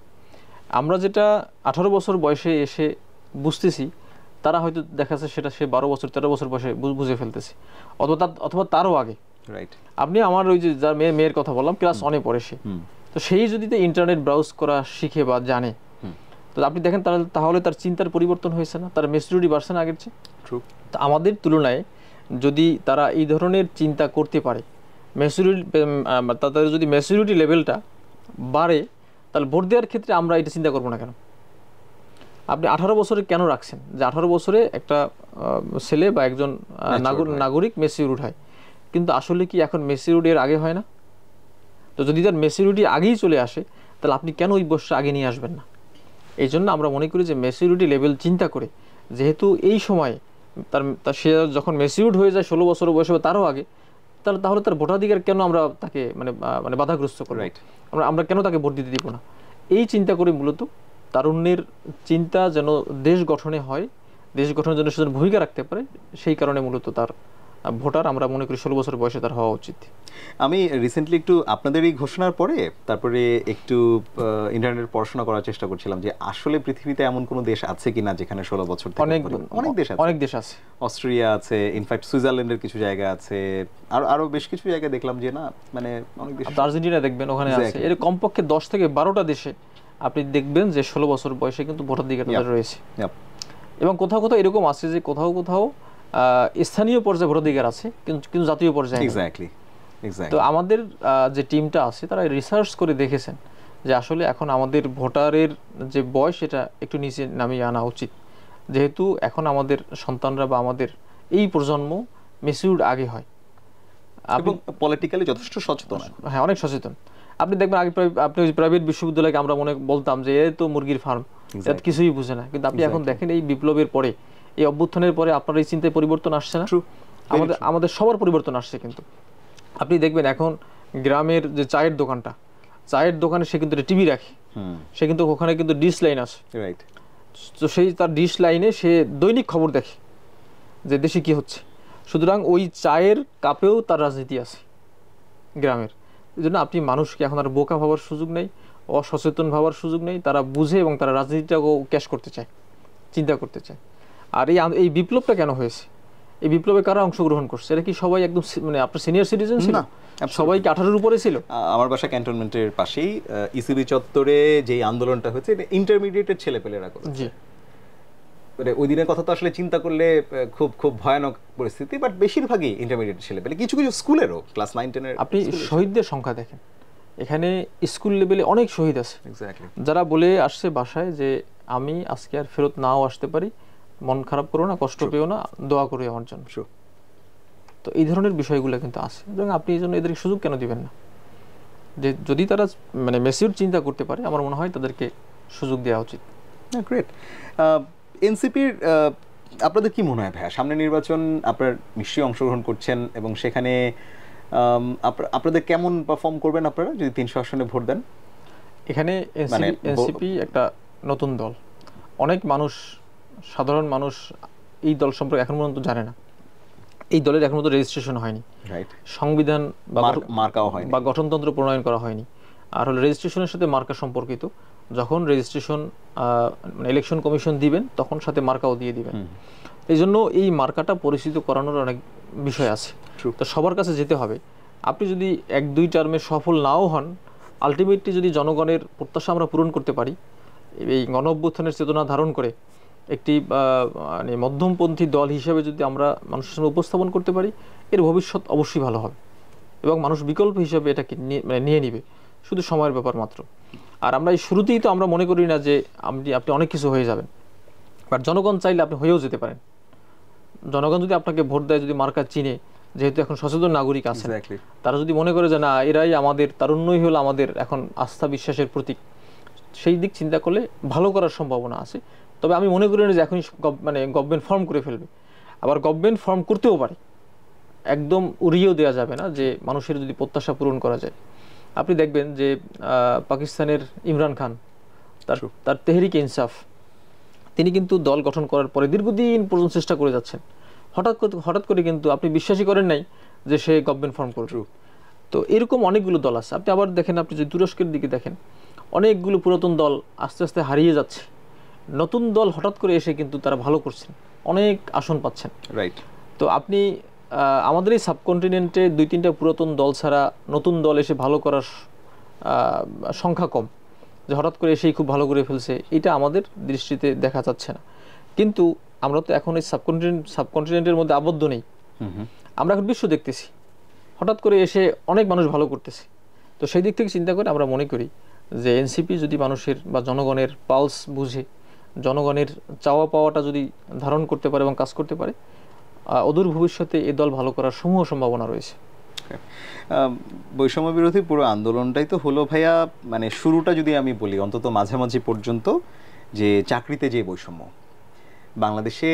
আমরা যেটা 18 বছর বয়সে এসে বুঝতেছি, তারা হয়তো দেখা যাচ্ছে সেটা সে 12 বছর 13 বছর বয়সে বুঝে ফেলতেছে, অথবা তারও আগে। আপনি আমার ওই যে যার মেয়ের কথা বললাম, ক্লাস 1-এ পড়ে সে, তো সেই যদি ইন্টারনেট ব্রাউজ করা শিখে বা জানে, তো আপনি দেখেন তাহলে তার চিন্তার পরিবর্তন হয়েছে না, তার ম্যাচুরিটি বাড়ছে না আগের চেয়ে? তো আমাদের তুলনায় যদি তারা এই ধরনের চিন্তা করতে পারে, তাদের যদি ম্যাচুরিটি লেভেলটা বাড়ে, তাহলে ভোট দেওয়ার ক্ষেত্রে আমরা এটা চিন্তা করবো না কেন? আপনি 18 বছরে কেন রাখছেন যে 18 বছরে একটা ছেলে বা একজন নাগরিক ম্যাচিউরড হয়, কিন্তু আসলে কি এখন ম্যাচিউরড এর আগে হয় না? তো যদি তার ম্যাচিউরিটি আগেই চলে আসে, তাহলে আপনি কেন ওই বয়সটা আগে নিয়ে আসবেন না? এই জন্য আমরা মনে করি যে ম্যাচিউরিটি লেভেল চিন্তা করে, যেহেতু এই সময়ে সে যখন ম্যাচিউরড হয়ে যায় 16 বছর বয়সে বা তারও আগে, তাহলে তার ভোটাধিকার কেন আমরা তাকে মানে বাধাগ্রস্ত করব? আমরা কেন তাকে ভোট দিতে দিব না? এই চিন্তা করে মূলত তারুণ্যের চিন্তা যেন দেশ গঠনে হয়, দেশ গঠনের জন্য সে ভূমিকা রাখতে পারে, সেই কারণে মূলত তার ভোটার আমরা মনে করি 16 বছর বয়সে তার হওয়া উচিত। আমি রিসেন্টলি একটু আপনাদের এই ঘোষণার পরে তারপরে একটু ইন্টারনেট পড়াশোনা করার চেষ্টা করছিলাম যে আসলে পৃথিবীতে এমন কোনো দেশ আছে কিনা যেখানে 16 বছর থেকে অনেক দেশ আছে। অস্ট্রেলিয়া আছে, ইনফ্যাক্ট সুইজারল্যান্ডের কিছু জায়গা আছে, আরো বেশ কিছু জায়গা দেখলাম যে না, মানে অনেক দেশ, আর্জেন্টিনা দেখবেন ওখানে আছে। এর কমপক্ষে 10 থেকে 12টা দেশে আপনি দেখবেন যে 16 বছর বয়সে কিন্তু ভোটাধিকার রয়েছে। এবং কোথাও কোথাও এরকম আছে যে কোথাও স্থানীয় পর্যায়ে ভোটাধিকার আছে, কিন্তু জাতীয় পর্যায়ে। তো আমাদের যে টিমটা আছে তারা রিসার্চ করে দেখেছেন যে আসলে এখন আমাদের ভোটারের যে বয়স এটা একটু নিচে নামিয়ে আনা উচিত, যেহেতু এখন আমাদের সন্তানরা বা আমাদের এই প্রজন্ম ম্যাচিউরড আগে হয় এবং পলিটিক্যালি যথেষ্ট সচেতন। হ্যাঁ, অনেক সচেতন। আপনি দেখবেন আগে আপনি প্রাইভেট বিশ্ববিদ্যালয়কে আমরা বলতাম যে এ তো মুরগির ফার্ম, এটা কিছুই বুঝে না, কিন্তু আপনি এখন দেখেন এই বিপ্লবের পরে, এই অভ্যুত্থানের পরে আপনার এই চিন্তায় পরিবর্তন আসছে না? আমাদের সবার পরিবর্তন আসছে। কিন্তু আপনি দেখবেন এখন গ্রামের যে চায়ের দোকানে সে কিন্তু টিভি রাখে, সে কিন্তু ওখানে কিন্তু ডিশ লাইন আছে, তো সেই তার ডিশ লাইনে সে দৈনিক খবর দেখে যে দেশে কি হচ্ছে। সুতরাং ওই চায়ের কাপেও তার রাজনীতি আছে গ্রামের। এই জন্য আপনি মানুষকে এখন আর বোকা ভাবার সুযোগ নেই, অসচেতন ভাবার সুযোগ নেই, তারা বুঝে এবং তারা রাজনীতিটাকেও ক্যাশ করতে চায়, চিন্তা করতে চায়। আর এই বিপ্লবটা কেন হয়েছে, এই বিপ্লবে কারা অংশগ্রহণ করছে? এটা কি সবাই একদম মানে আপনার সিনিয়র সিটিজেন ছিল? সবাই কি 18-এর উপরে ছিল? আমার বাসা ক্যান্টনমেন্টের পাশেই ইসিবি চত্বরে যে আন্দোলনটা হয়েছে, ইন্টারমিডিয়েটের ছেলেপেলেরা করেছে। মানে ওই দিনের কথা তো আসলে চিন্তা করলে খুব খুব ভয়ানক পরিস্থিতি, বাট বেশিরভাগই ইন্টারমিডিয়েট ছেলেপেলে, কিছু কিছু স্কুলেরও ক্লাস 9-10-এর। আপনি শহীদদের সংখ্যা দেখেন, এখানে স্কুল লেভেলে অনেক শহীদ আছে যারা বলে আসছে বাসায় যে আমি আজকে আর ফেরত নাও আসতে পারি, মন খারাপ করো না, কষ্ট পেও না, দোয়া করি আমার জন্য। তো এই ধরনের বিষয়গুলো কিন্তু আছে, এবং আপনি এই জন্য এদেরকে সুযোগ কেন দিবেন না? যে যদি তারা মানে ম্যাচিউর চিন্তা করতে পারে, আমার মনে হয় তাদেরকে সুযোগ দেওয়া উচিত। গ্রেট। এনসিপির আপনাদের কি মনে হয় ভাইয়া, সামনে নির্বাচন, আপনার নিশ্চয়ই অংশগ্রহণ করছেন এবং সেখানে আপনাদের কেমন পারফর্ম করবেন আপনারা যদি 300 আসনে ভোট দেন? এখানে এনসিপি একটা নতুন দল, অনেক মানুষ, সাধারণ মানুষ এই দল সম্পর্কে এখন পর্যন্ত জানে না। এই দলের এখন পর্যন্ত রেজিস্ট্রেশন হয়নি, সংবিধান বা গঠনতন্ত্র প্রণয়ন করা হয়নি। আর হলো রেজিস্ট্রেশনের সাথে মার্কা সম্পর্কিত, যখন রেজিস্ট্রেশন মানে ইলেকশন কমিশন দিবেন তখন সাথে মার্কাও দিয়ে দিবেন। এই জন্য এই মার্কাটা পরিচিত করানোর অনেক বিষয় আছে, তো সবার কাছে যেতে হবে। আপনি যদি 1-2 টার্মে সফল নাও হন, আলটিমেটলি যদি জনগণের প্রত্যাশা আমরা পূরণ করতে পারি, এই গণ অভ্যুত্থানের চেতনা ধারণ করে একটি মানে মধ্যমপন্থী দল হিসেবে যদি আমরা মানুষের সামনে উপস্থাপন করতে পারি, এর ভবিষ্যৎ অবশ্যই ভালো হবে এবং মানুষ বিকল্প হিসেবে এটাকে নিয়ে নিবে, শুধু সময়ের ব্যাপার মাত্র। আর আমরা এই শুরুতেই তো আমরা মনে করি না যে আপনি অনেক কিছু হয়ে যাবেন, বাট জনগণ চাইলে আপনি হয়েও যেতে পারেন। জনগণ যদি আপনাকে ভোট দেয়, যদি মার্কা চিনে, যেহেতু এখন সচেতন নাগরিক আছেন, তারা যদি মনে করে যে না এরাই আমাদের, তারুণ্যই হলো আমাদের এখন আস্থা বিশ্বাসের প্রতীক, সেই দিক চিন্তা করলে ভালো করার সম্ভাবনা আছে। তবে আমি মনে করি না যে এখনই মানে গভর্নমেন্ট ফর্ম করে ফেলবে। আবার গভর্নমেন্ট ফর্ম করতেও পারে, একদম উড়িয়েও দেওয়া যাবে না যে মানুষের যদি প্রত্যাশা পূরণ করা যায়। আপনি দেখবেন যে পাকিস্তানের ইমরান খান, তার তেহরিক ইনসাফ, তিনি কিন্তু দল গঠন করার পরে দীর্ঘদিন পর্যন্ত চেষ্টা করে যাচ্ছেন। হঠাৎ করে কিন্তু আপনি বিশ্বাসই করেন নাই যে সে গভর্নমেন্ট ফর্ম করবে। তো এরকম অনেকগুলো দল আছে। আপনি আবার দেখেন, আপনি যদি তুরস্কের দিকে দেখেন, অনেকগুলো পুরাতন দল আস্তে আস্তে হারিয়ে যাচ্ছে, নতুন দল হঠাৎ করে এসে কিন্তু তারা ভালো করছেন, অনেক আসন পাচ্ছেন। রাইট। তো আপনি আমাদের এই সাবকন্টিনেন্টে 2-3টা পুরাতন দল ছাড়া নতুন দল এসে ভালো করার সংখ্যা কম, যে হঠাৎ করে এসেই খুব ভালো করে ফেলছে, এটা আমাদের দৃষ্টিতে দেখা যাচ্ছে না। কিন্তু আমরা তো এখন এই সাবকন্টিনেন্টের মধ্যে আবদ্ধ নেই, আমরা এখন বিশ্ব দেখতেছি, হঠাৎ করে এসে অনেক মানুষ ভালো করতেছে। তো সেই দিক থেকে চিন্তা করে আমরা মনে করি যে এনসিপি যদি মানুষের বা জনগণের পালস বুঝে, জনগণের চাওয়া পাওয়াটা যদি ধারণ করতে পারে এবং কাজ করতে পারে, অদূর ভবিষ্যতে এই দল ভালো করার সমূহ সম্ভাবনা রয়েছে। বৈষম্য বিরোধী পুরো আন্দোলনটাই তো হলো ভাইয়া, মানে শুরুটা যদি আমি বলি অন্তত মাঝামাঝি পর্যন্ত, যে চাকরিতে যে বৈষম্য, বাংলাদেশে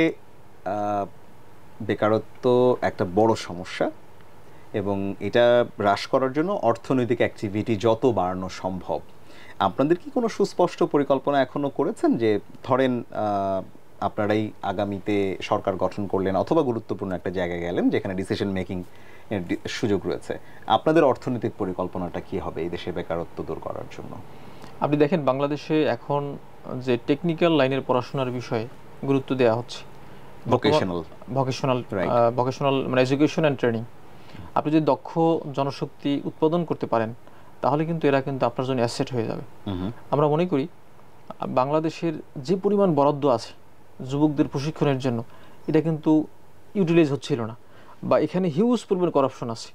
বেকারত্ব একটা বড় সমস্যা, এবং এটা হ্রাস করার জন্য অর্থনৈতিক অ্যাক্টিভিটি যত বাড়ানো সম্ভব। আপনাদের কি কোনো সুস্পষ্ট পরিকল্পনা এখনো করেছেন, যে ধরেন আপনারাই আগামীতে সরকার গঠন করলেন অথবা গুরুত্বপূর্ণ একটা জায়গায় গেলেন যেখানে ডিসিশন মেকিং এর সুযোগ রয়েছে, আপনাদের অর্থনৈতিক পরিকল্পনাটা কি হবে এই দেশে বেকারত্ব দূর করার জন্য? আপনি দেখেন বাংলাদেশে এখন যে টেকনিক্যাল লাইনের পড়াশোনার বিষয়ে গুরুত্ব দেওয়া হচ্ছে, ভোকেশনাল মানে এডুকেশন অ্যান্ড ট্রেনিং, আপনি যদি দক্ষ জনশক্তি উৎপাদন করতে পারেন তাহলে কিন্তু এরা কিন্তু আপনার জন্য অ্যাসেট হয়ে যাবে। আমরা মনে করি বাংলাদেশের যে পরিমাণ বরাদ্দ আছে যুবকদের প্রশিক্ষণের জন্য, এটা কিন্তু ইউটিলাইজ হচ্ছিল না, বা এখানে হিউজ পরিমাণ করাপশন আছে।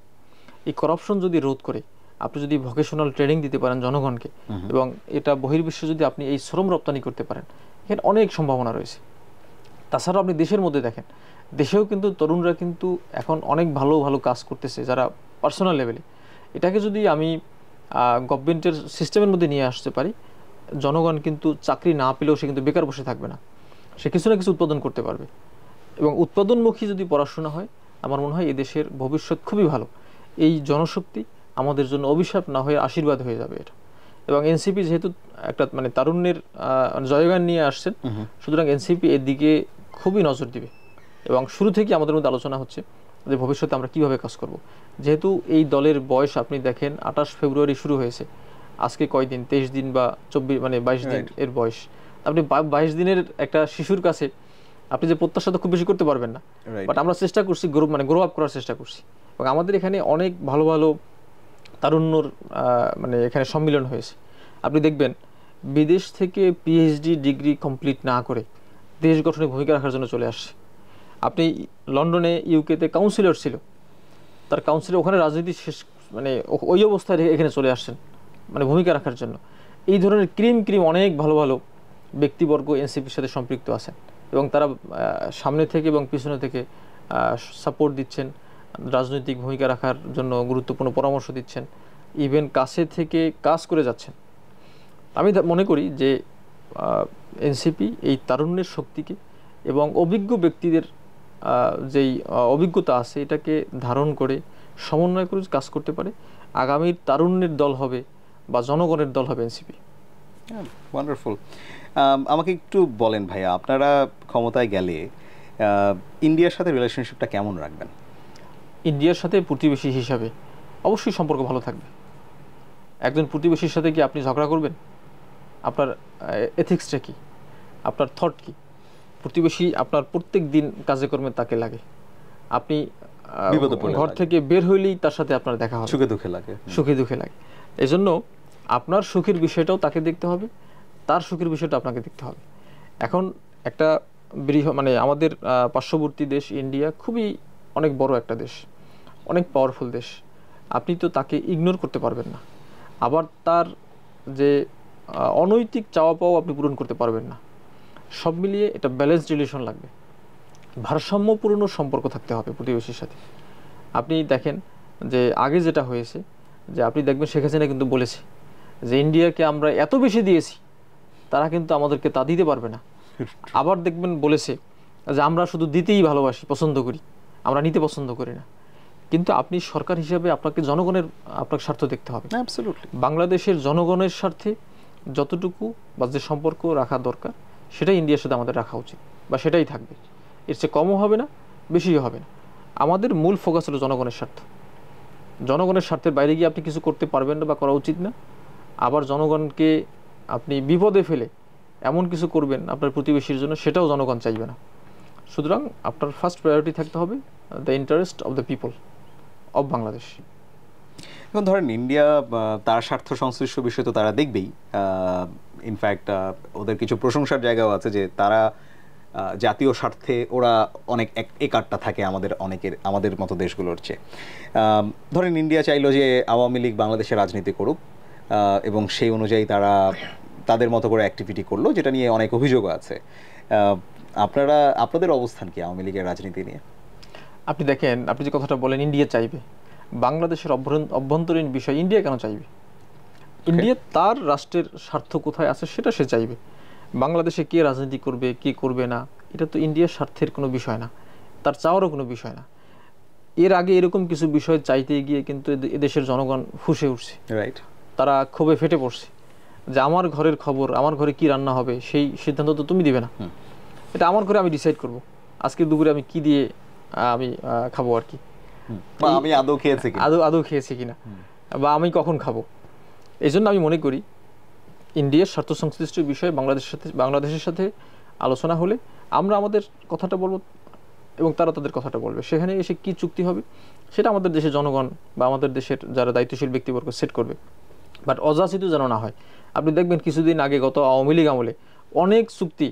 এই করাপশন যদি রোধ করে আপনি যদি ভোকেশনাল ট্রেনিং দিতে পারেন জনগণকে, এবং এটা বহির্বিশ্বে যদি আপনি এই শ্রম রপ্তানি করতে পারেন, এখানে অনেক সম্ভাবনা রয়েছে। তাছাড়াও আপনি দেশের মধ্যে দেখেন, দেশেও কিন্তু তরুণরা কিন্তু এখন অনেক ভালো ভালো কাজ করতেছে যারা পার্সোনাল লেভেলে। এটাকে যদি আমি গভর্নমেন্টের সিস্টেমের মধ্যে নিয়ে আসতে পারি, জনগণ কিন্তু চাকরি না পেলেও সে কিন্তু বেকার বসে থাকবে না, সে কিছু না কিছু উৎপাদন করতে পারবে। এবং উৎপাদনমুখী যদি পড়াশোনা হয়, আমার মনে হয় এদেশের ভবিষ্যৎ খুবই ভালো। এই জনশক্তি আমাদের জন্য অভিশাপ না হয়ে আশীর্বাদ হয়ে যাবে এটা। এবং এনসিপি যেহেতু একটা মানে তারুণ্যের জয়গান নিয়ে আসছেন, সুতরাং এনসিপি এর দিকে খুবই নজর দিবে। এবং শুরু থেকে আমাদের মধ্যে আলোচনা হচ্ছে যে ভবিষ্যতে আমরা কিভাবে কাজ করব। যেহেতু এই দলের বয়স আপনি দেখেন 28 ফেব্রুয়ারি শুরু হয়েছে, আজকে কয়দিন, 23 দিন বা 24 মানে 22 দিন এর বয়স। আপনি 22 দিনের একটা শিশুর কাছে আপনি যে প্রত্যাশা তো খুব বেশি করতে পারবেন না, বাট আমরা চেষ্টা করছি গ্রো আপ করার চেষ্টা করছি। এবং আমাদের এখানে অনেক ভালো ভালো তারুণ্যর মানে এখানে সম্মিলন হয়েছে। আপনি দেখবেন বিদেশ থেকে পিএইচডি ডিগ্রি কমপ্লিট না করে দেশ গঠনে ভূমিকা রাখার জন্য চলে আসছে। আপনি লন্ডনে ইউকেতে কাউন্সিলর ছিল, তার কাউন্সিলর ওখানে রাজনীতি শেষ মানে ওই অবস্থায় এখানে চলে আসছেন মানে ভূমিকা রাখার জন্য। এই ধরনের ক্রিম অনেক ভালো ভালো ব্যক্তিবর্গ এনসিপির সাথে সম্পৃক্ত আছেন, এবং তারা সামনে থেকে এবং পিছনে থেকে সাপোর্ট দিচ্ছেন, রাজনৈতিক ভূমিকা রাখার জন্য গুরুত্বপূর্ণ পরামর্শ দিচ্ছেন, ইভেন কাছে থেকে কাজ করে যাচ্ছেন। আমি মনে করি যে এনসিপি এই তারুণ্যের শক্তিকে এবং অভিজ্ঞ ব্যক্তিদের যেই অভিজ্ঞতা আছে এটাকে ধারণ করে সমন্বয় করে কাজ করতে পারে, আগামীর তারুণ্যের দল হবে বা জনগণের দল হবে এনসিপি। ওয়ান্ডারফুল। আমাকে একটু বলেন ভাইয়া, আপনারা ক্ষমতায় গেলে ইন্ডিয়ার সাথে রিলেশনশিপটা কেমন রাখবেন? ইন্ডিয়ার সাথে প্রতিবেশী হিসাবে অবশ্যই সম্পর্ক ভালো থাকবে। একজন প্রতিবেশীর সাথে কি আপনি ঝগড়া করবেন? আপনার এথিক্সটা কি, আপনার থট কি? প্রতিবেশী আপনার প্রত্যেক দিন কাজে কর্মে তাকে লাগে, আপনি ঘর থেকে বের হইলেই তার সাথে আপনার দেখা হবে, সুখে দুঃখে লাগে। এই জন্য আপনার সুখের বিষয়টাও তাকে দেখতে হবে, তার সুখের বিষয়টা আপনাকে দেখতে হবে। এখন একটা মানে আমাদের পার্শ্ববর্তী দেশ ইন্ডিয়া খুবই অনেক বড় একটা দেশ, অনেক পাওয়ারফুল দেশ। আপনি তো তাকে ইগনোর করতে পারবেন না। আবার তার যে অনৈতিক চাওয়া পাওয়া আপনি পূরণ করতে পারবেন না। সব মিলিয়ে এটা ব্যালেন্সড রিলেশন লাগবে, ভারসাম্যপূর্ণ সম্পর্ক থাকতে হবে প্রতিবেশীর সাথে। আপনি দেখেন যে আগে যেটা হয়েছে, যে আপনি দেখবেন শেখ হাসিনা কিন্তু বলেছে যে ইন্ডিয়াকে আমরা এত বেশি দিয়েছি, তারা কিন্তু আমাদেরকে তা দিতে পারবে না। আবার দেখবেন বলেছে যে আমরা শুধু দিতেই ভালোবাসি, পছন্দ করি, আমরা নিতে পছন্দ করি না। কিন্তু আপনি সরকার হিসাবে আপনাকে জনগণের আপনার স্বার্থ দেখতে হবে। অ্যাবসলিউটলি। বাংলাদেশের জনগণের স্বার্থে যতটুকু বা যে সম্পর্ক রাখা দরকার সেটাই ইন্ডিয়ার সাথে আমাদের রাখা উচিত, বা সেটাই থাকবে। এর চেয়ে কমও হবে না, বেশিও হবে না। আমাদের মূল ফোকাস হলো জনগণের স্বার্থ। জনগণের স্বার্থের বাইরে গিয়ে আপনি কিছু করতে পারবেন না বা করা উচিত না। আবার জনগণকে আপনি বিপদে ফেলে এমন কিছু করবেন আপনার প্রতিবেশীর জন্য, সেটাও জনগণ চাইবে না। সুতরাং আপনার ফার্স্ট প্রায়োরিটি থাকতে হবে the interest of the people of Bangladesh. এখন ধরেন ইন্ডিয়া তার স্বার্থ সংশ্লিষ্ট বিষয় তো তারা দেখবেই। ইনফ্যাক্ট ওদের কিছু প্রশংসার জায়গাও আছে যে তারা জাতীয় স্বার্থে ওরা অনেক একাট্টা থাকে আমাদের মতো দেশগুলোর চেয়ে। ধরেন ইন্ডিয়া চাইলো যে আওয়ামী লীগ বাংলাদেশে রাজনীতি করুক, এবং সেই অনুযায়ী তারা তাদের মতো করে অ্যাক্টিভিটি করলো, যেটা নিয়ে অনেক অভিযোগও আছে। আপনাদের অবস্থান কি আওয়ামী লীগের রাজনীতি নিয়ে? আপনি দেখেন, আপনি যে কথাটা বলেন ইন্ডিয়া চাইবে, বাংলাদেশের অভ্যন্তরীণ বিষয় ইন্ডিয়া কেন চাইবে? ইন্ডিয়া তার রাষ্ট্রের স্বার্থ কোথায় আছে সেটা সে চাইবে। বাংলাদেশে কে রাজনীতি করবে, কে করবে না, এটা তো ইন্ডিয়ার স্বার্থের কোনো বিষয় না, তার চাওয়ারও কোনো বিষয় না। এর আগে এরকম কিছু বিষয় চাইতে গিয়ে কিন্তু এদেশের জনগণ ফুঁসে উঠছে, রাইট। তারা ক্ষোভে ফেটে পড়ছে যে আমার ঘরের খবর, আমার ঘরে কি রান্না হবে সেই সিদ্ধান্ত তো তুমি দিবে না, এটা আমার ঘরে আমি ডিসাইড করব আজকে দুপুরে আমি কি দিয়ে আমি খাবো আর কি, আমি আদৌ খেয়েছি কিনা, আদৌ খেয়েছি কিনা, বা আমি কখন খাবো। এই জন্য আমি মনে করি ইন্ডিয়ার স্বার্থ সংশ্লিষ্ট বিষয়ে বাংলাদেশের সাথে আলোচনা হলে আমরা আমাদের কথাটা বলবো এবং তারা তাদের কথাটা বলবে। সেখানে এসে কি চুক্তি হবে সেটা আমাদের দেশের জনগণ বা আমাদের দেশের যারা দায়িত্বশীল ব্যক্তিবর্গ সেট করবে, বাট অযাচিত যেন না হয়। আপনি দেখবেন কিছুদিন আগে গত আওয়ামী লীগ আমলে অনেক চুক্তি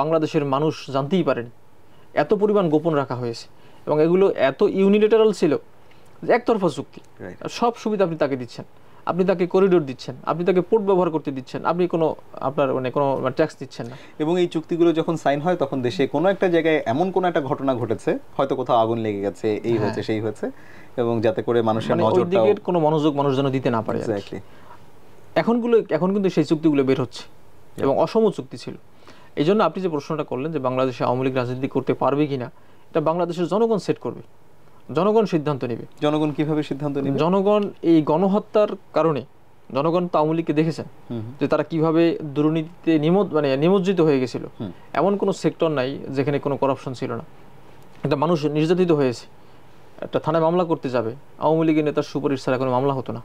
বাংলাদেশের মানুষ জানতেই পারেনি, এত পরিমাণ গোপন রাখা হয়েছে এবং এগুলো এত ইউনিলেটারাল ছিল যে একতরফা চুক্তি। সব সুবিধা আপনি তাকে দিচ্ছেন, আপনি তাকে করিডোর দিচ্ছেন, আপনি তাকে পোর্ট ব্যবহার করতে দিচ্ছেন, আপনি কোনো ট্যাক্স দিচ্ছেন না। এবং এই চুক্তিগুলো যখন সাইন হয় তখন দেশে কোনো একটা জায়গায় এমন কোনো একটা ঘটনা ঘটেছে, হয়তো কোথাও আগুন লেগে গেছে, এই হয়েছে সেই হয়েছে, এবং যাতে করে মানুষের নজরটাও কোনো মনোযোগ মানুষ যেন দিতে না পারে। এখন কিন্তু সেই চুক্তিগুলো বের হচ্ছে এবং অসম চুক্তি ছিল। এই জন্য আপনি যে প্রশ্নটা করলেন যে বাংলাদেশে আওয়ামী লীগ রাজনীতি করতে পারবে কিনা, এটা বাংলাদেশের জনগণ সেট করবে, জনগণ সিদ্ধান্ত নেবে। জনগণ কিভাবে সিদ্ধান্ত নেবে? জনগণ এই গণহত্যার কারণে জনগণ তো আওয়ামী লীগকে দেখেছেন যে তারা কিভাবে দুর্নীতিতে নিমজ্জিত হয়ে গেছিল। এমন কোনো সেক্টর নাই যেখানে কোনো করাপশন ছিল না। একটা মানুষ নির্যাতিত হয়েছে, একটা থানায় মামলা করতে যাবে, আওয়ামী লীগের নেতার সুপারিশ ছাড়া কোনো মামলা হতো না।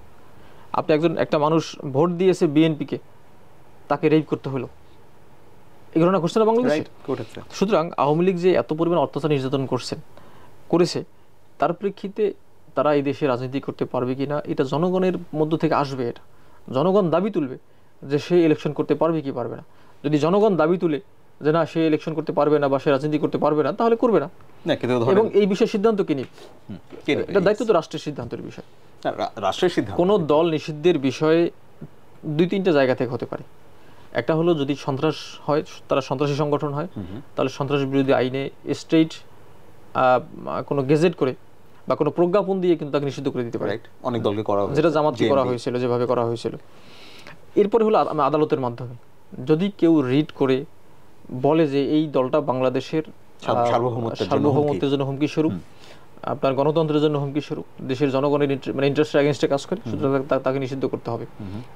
আপনি একটা মানুষ ভোট দিয়েছে বিএনপিকে, তাকে রেপ করতে হলো, এই ঘটনা ঘটছে না বাংলাদেশে? সুতরাং আওয়ামী লীগ যে এত পরিমাণ অত্যাচার নির্যাতন করেছে, তার প্রেক্ষিতে তারা এই দেশে রাজনীতি করতে পারবে কিনা এটা জনগণের মধ্য থেকে আসবে। এটা জনগণ দাবি তুলবে যে সে ইলেকশন করতে পারবে কি পারবে না। যদি জনগণ দাবি তুলে যে না সে ইলেকশন করতে পারবে না বা সে রাজনীতি করতে পারবে না, তাহলে করবে না। এবং এই বিষয়ে সিদ্ধান্ত কে নিবে? এটা দায়িত্ব তো রাষ্ট্রের সিদ্ধান্তের বিষয়। রাষ্ট্রের সিদ্ধান্ত। কোনো দল নিষিদ্ধের বিষয়ে 2-3টা জায়গা থেকে হতে পারে। একটা হলো যদি সন্ত্রাস হয়, তারা সন্ত্রাসী সংগঠন হয়, তাহলে সন্ত্রাস বিরোধী আইনে স্টেট কোনো গেজেট করে বা কোনো প্রজ্ঞাপন দিয়ে কিন্তু তাকে নিষিদ্ধ করে দিতে পারে। অনেক দলকে করা হয়েছে, যেটা জামাতকে করা হয়েছিল, যেভাবে করা হয়েছিল। এরপরে হলো আদালতের মাধ্যমে যদি কেউ রিড করে বলে যে এই দলটা বাংলাদেশের সার্বভৌমত্বের জন্য হুমকি স্বরূপ, আপনার গণতন্ত্রের জন্য হুমকি স্বরূপ, দেশের জনগণের ইন্টারেস্টের এগেইনস্টে কাজ করে, সুতরাং তাকে নিষিদ্ধ করতে হবে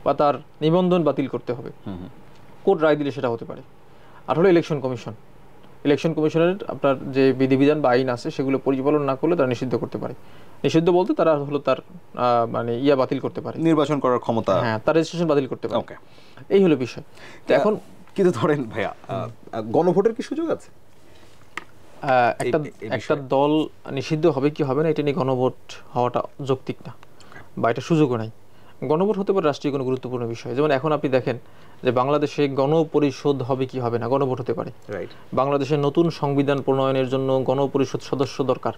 বা তার নিবন্ধন বাতিল করতে হবে। কোর্ট রায় দিলে সেটা হতে পারে। আর হলো ইলেকশন কমিশনের আপনার যে বিধিবিধান বা আইন আছে সেগুলো পরিপালন না করলে তারা নিষিদ্ধ করতে পারে। নিষিদ্ধ বলতে তারা হলো তার বাতিল করতে পারে, নির্বাচন করার ক্ষমতা, হ্যাঁ, তার রেজিস্ট্রেশন বাতিল করতে পারে। এই হলো বিষয়। তো এখন কিন্তু ধরেন ভাইয়া, গণভোটের কি সুযোগ আছে? একটা দল নিষিদ্ধ হবে কি হবে না এটা নিয়ে গণভোট হওয়াটা যৌক্তিক না বা এটা সুযোগও নাই। গণভোট হতে পারে রাষ্ট্রীয় কোনো গুরুত্বপূর্ণ বিষয়। যেমন এখন আপনি দেখেন যে বাংলাদেশে গণপরিষদ হবে কি হবে না, গণভোট হতে পারে। বাংলাদেশের নতুন সংবিধান প্রণয়নের জন্য গণপরিষদ সদস্য দরকার,